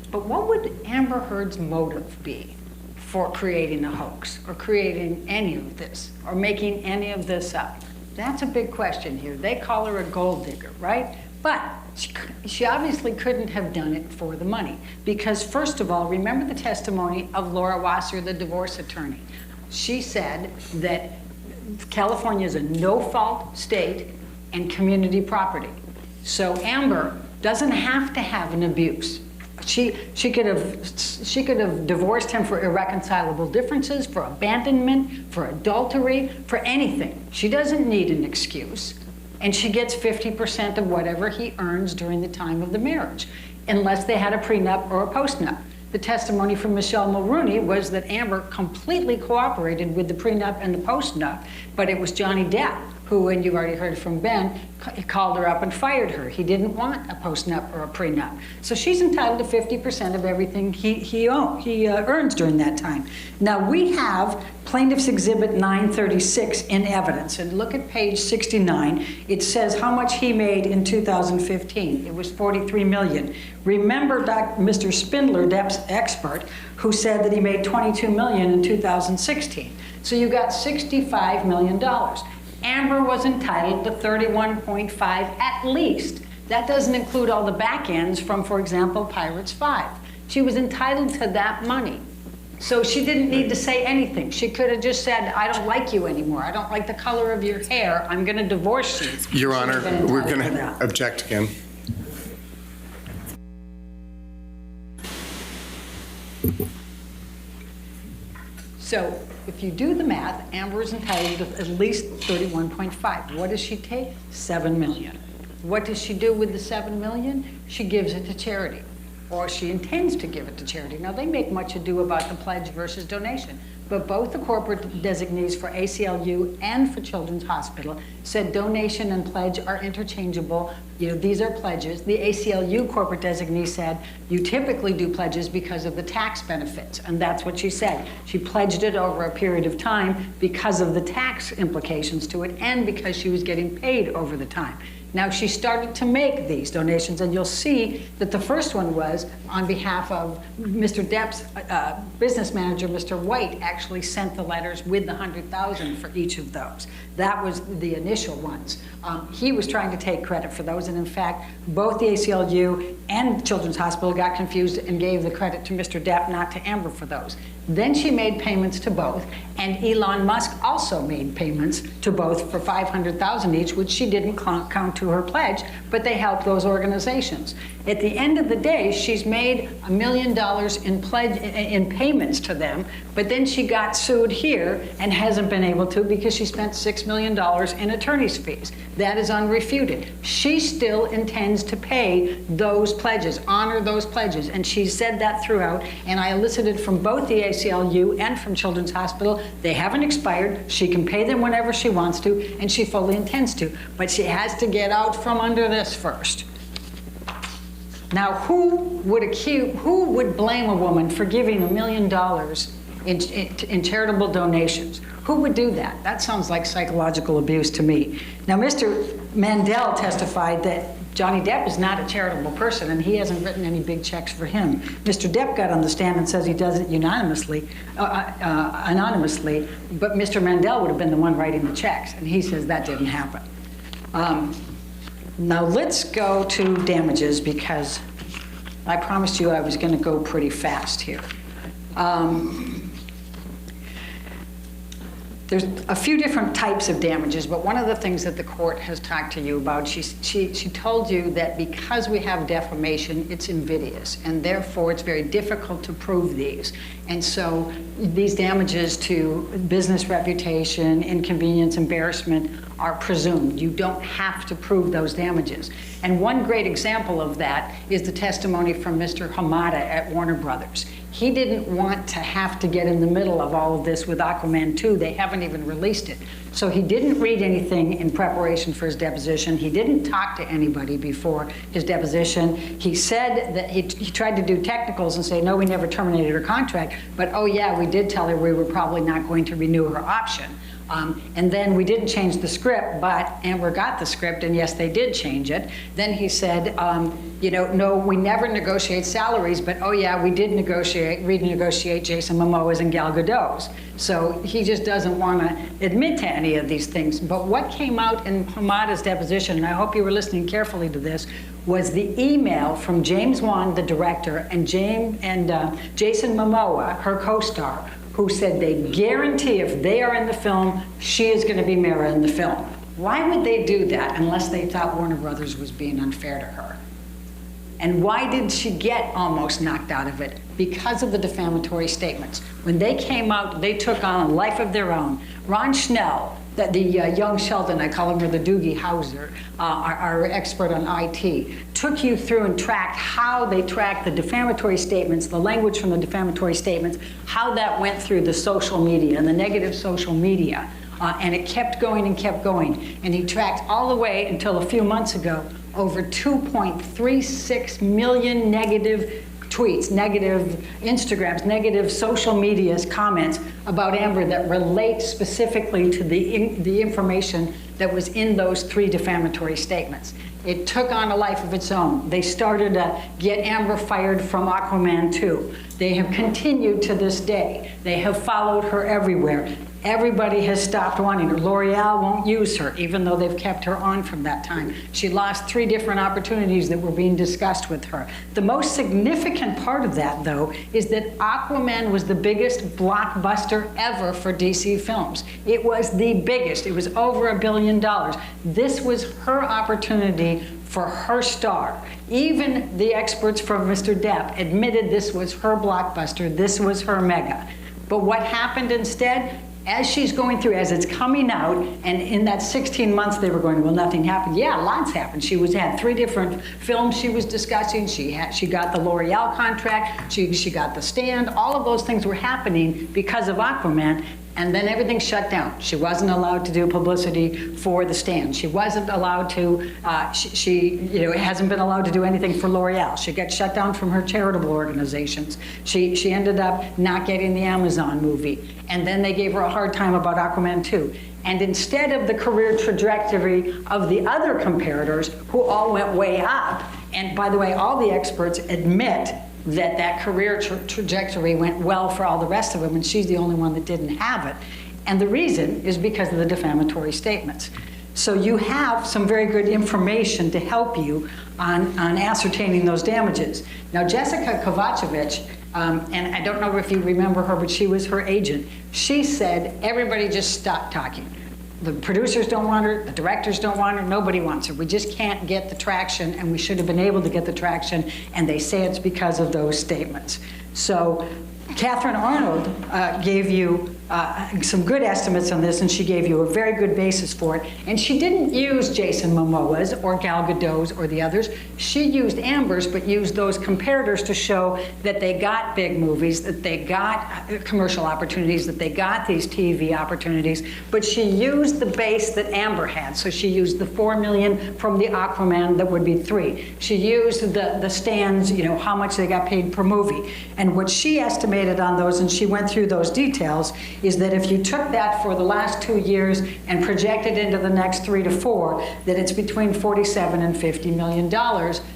But what would Amber Heard's motive be for creating a hoax, or creating any of this, or making any of this up? That's a big question here. They call her a gold digger, right? But she obviously couldn't have done it for the money, because first of all, remember the testimony of Laura Wasser, the divorce attorney. She said that California is a no-fault state and community property. So Amber doesn't have to have an abuse. She could have divorced him for irreconcilable differences, for abandonment, for adultery, for anything. She doesn't need an excuse. And she gets 50% of whatever he earns during the time of the marriage, unless they had a prenup or a postnup. The testimony from Michelle Mulrooney was that Amber completely cooperated with the prenup and the postnup, but it was Johnny Depp who, and you've already heard from Ben, called her up and fired her. He didn't want a postnup or a prenup. So she's entitled to 50% of everything he earns during that time. Now, we have Plaintiff's Exhibit 936 in evidence, and look at page 69. It says how much he made in 2015. It was $43 million. Remember Mr. Spindler, Depp's expert, who said that he made $22 million in 2016. So you got $65 million. Amber was entitled to 31.5 at least. That doesn't include all the back ends from, for example, Pirates 5. She was entitled to that money. So she didn't need to say anything. She could have just said, I don't like you anymore. I don't like the color of your hair. I'm going to divorce you. Your She Honor, would have been we're entitled going to to that. object again. So if you do the math, Amber is entitled to at least 31.5. What does she take? 7 million. What does she do with the 7 million? She gives it to charity, or she intends to give it to charity. Now, they make much ado about the pledge versus donation, but both the corporate designees for ACLU and for Children's Hospital said donation and pledge are interchangeable. You know, these are pledges. The ACLU corporate designee said you typically do pledges because of the tax benefits, and that's what she said. She pledged it over a period of time because of the tax implications to it and because she was getting paid over the time. Now, she started to make these donations, and you'll see that the first one was on behalf of Mr. Depp's business manager, Mr. White, actually sent the letters with the $100,000 for each of those. That was the initial ones. He was trying to take credit for those, and in fact, both the ACLU and Children's Hospital got confused and gave the credit to Mr. Depp, not to Amber, for those. Then she made payments to both, and Elon Musk also made payments to both for $500,000 each, which she didn't count to her pledge, but they helped those organizations. At the end of the day, she's made $1 million in payments to them, but then she got sued here and hasn't been able to because she spent $6 million in attorney's fees. That is unrefuted. She still intends to pay those pledges, honor those pledges, and she said that throughout, and I elicited from both the ACLU and from Children's Hospital, they haven't expired, she can pay them whenever she wants to, and she fully intends to, but she has to get out from under this first. Now, who would blame a woman for giving $1 million in charitable donations? Who would do that? That sounds like psychological abuse to me. Now, Mr. Mandel testified that Johnny Depp is not a charitable person, and he hasn't written any big checks for him. Mr. Depp got on the stand and says he does it anonymously, but Mr. Mandel would have been the one writing the checks, and he says that didn't happen. Now let's go to damages, because I promised you I was going to go pretty fast here. There's a few different types of damages, but one of the things that the court has talked to you about, she told you that because we have defamation, it's invidious, and therefore it's very difficult to prove these. And so these damages to business reputation, inconvenience, embarrassment are presumed. You don't have to prove those damages. And one great example of that is the testimony from Mr. Hamada at Warner Brothers. He didn't want to have to get in the middle of all of this with Aquaman 2. They haven't even released it. So he didn't read anything in preparation for his deposition. He didn't talk to anybody before his deposition. He said that he tried to do technicals and say, no, we never terminated her contract, but oh yeah, we did tell her we were probably not going to renew her option. And then we didn't change the script, but Amber got the script, and yes, they did change it. Then he said, no, we never negotiate salaries, but oh yeah, we did renegotiate Jason Momoa's and Gal Gadot's. So he just doesn't want to admit to any of these things. But what came out in Hamada's deposition, and I hope you were listening carefully to this, was the email from James Wan, the director, and Jason Momoa, her co-star, who said they guarantee if they are in the film, she is going to be Mara in the film. Why would they do that unless they thought Warner Brothers was being unfair to her? And why did she get almost knocked out of it? Because of the defamatory statements. When they came out, they took on a life of their own. Ron Schnell, the young Sheldon, I call him, or the Doogie Howser, our expert on IT, took you through and tracked how they tracked the defamatory statements, the language from the defamatory statements, how that went through the social media and the negative social media. And it kept going and kept going. And he tracked all the way until a few months ago over 2.36 million negative tweets, negative Instagrams, negative social media's comments about Amber that relate specifically to the information that was in those 3 defamatory statements. It took on a life of its own. They started to get Amber fired from Aquaman 2. They have continued to this day. They have followed her everywhere. Everybody has stopped wanting her. L'Oreal won't use her, even though they've kept her on from that time. She lost 3 different opportunities that were being discussed with her. The most significant part of that, though, is that Aquaman was the biggest blockbuster ever for DC Films. It was the biggest. It was over $1 billion. This was her opportunity for her star. Even the experts from Mr. Depp admitted this was her blockbuster, this was her mega. But what happened instead? As she's going through, as it's coming out, and in that 16 months they were going, well, nothing happened. Yeah, lots happened. She had 3 different films she was discussing. She got the L'Oreal contract. She got The Stand. All of those things were happening because of Aquaman. And then everything shut down. She wasn't allowed to do publicity for The Stand. She wasn't allowed to, she hasn't been allowed to do anything for L'Oreal. She got shut down from her charitable organizations. She ended up not getting the Amazon movie. And then they gave her a hard time about Aquaman 2. And instead of the career trajectory of the other comparators, who all went way up, and by the way, all the experts admit that career trajectory went well for all the rest of them, and she's the only one that didn't have it. And the reason is because of the defamatory statements. So you have some very good information to help you on ascertaining those damages. Now, Jessica Kovacevic, and I don't know if you remember her, but she was her agent. She said, everybody just stop talking. The producers don't want her, the directors don't want her, nobody wants her. We just can't get the traction, and we should have been able to get the traction, and they say it's because of those statements. So Catherine Arnold gave you some good estimates on this, and she gave you a very good basis for it. And she didn't use Jason Momoa's or Gal Gadot's or the others. She used Amber's, but used those comparators to show that they got big movies, that they got commercial opportunities, that they got these TV opportunities. But she used the base that Amber had. So she used the $4 million from the Aquaman, that would be 3. She used the Stands, how much they got paid per movie. And what she estimated on those, and she went through those details, is that if you took that for the last 2 years and projected into the next 3 to 4, that it's between $47 and $50 million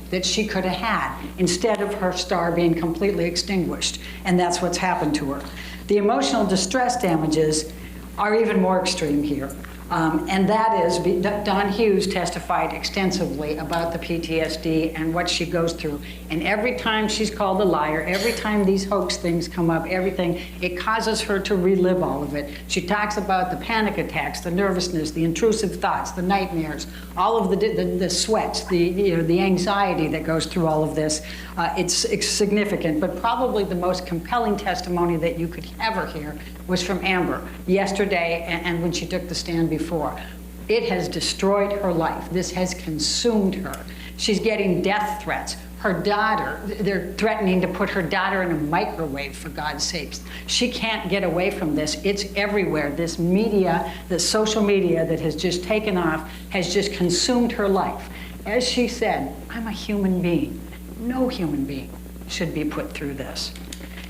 that she could have had, instead of her star being completely extinguished. And that's what's happened to her. The emotional distress damages are even more extreme here. And that is, Don Hughes testified extensively about the PTSD and what she goes through. And every time she's called a liar, every time these hoax things come up, everything, it causes her to relive all of it. She talks about the panic attacks, the nervousness, the intrusive thoughts, the nightmares, all of the sweats, the anxiety that goes through all of this. It's significant, but probably the most compelling testimony that you could ever hear was from Amber yesterday, and when she took the stand before. It has destroyed her life. This has consumed her. She's getting death threats. Her daughter, they're threatening to put her daughter in a microwave, for God's sakes. She can't get away from this. It's everywhere. This media, the social media that has just taken off, has just consumed her life. As she said, I'm a human being. No human being should be put through this.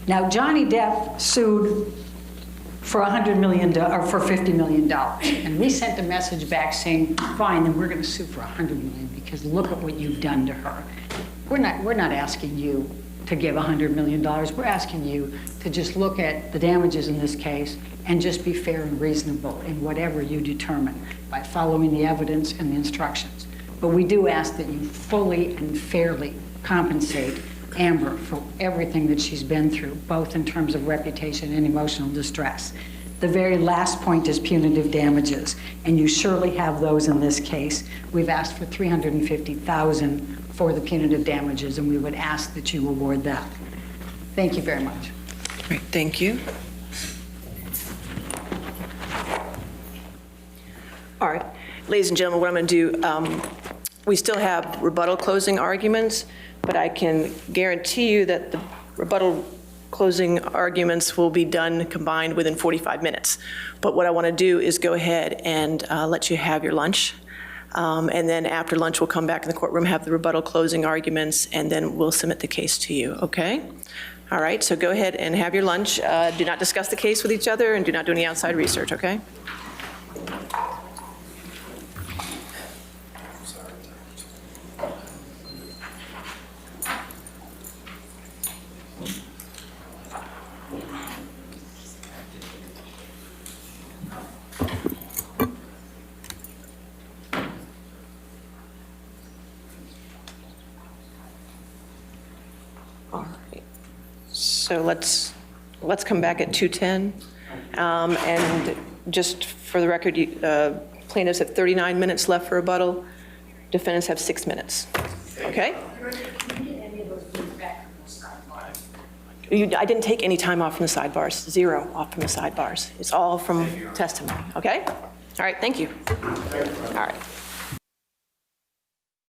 Now, Johnny Depp sued for $100 million, or for $50 million. And we sent a message back saying, fine, then we're going to sue for $100 million, because look at what you've done to her. We're not asking you to give $100 million. We're asking you to just look at the damages in this case and just be fair and reasonable in whatever you determine by following the evidence and the instructions. But we do ask that you fully and fairly compensate Amber for everything that she's been through, both in terms of reputation and emotional distress. The very last point is punitive damages, and you surely have those in this case. We've asked for $350,000 for the punitive damages, and we would ask that you award that. Thank you very much. Great, thank you. All right, ladies and gentlemen, what I'm going to do, we still have rebuttal closing arguments, but I can guarantee you that the rebuttal closing arguments will be done combined within 45 minutes. But what I want to do is go ahead and let you have your lunch. And then after lunch, we'll come back in the courtroom, have the rebuttal closing arguments, and then we'll submit the case to you, okay? All right, so go ahead and have your lunch. Do not discuss the case with each other, and do not do any outside research, okay? All right. So let's come back at 2:10. And just for the record, plaintiffs have 39 minutes left for rebuttal. Defendants have 6 minutes. Okay? I didn't take any time off from the sidebars, 0 off from the sidebars. It's all from testimony, okay? All right, thank you. All right.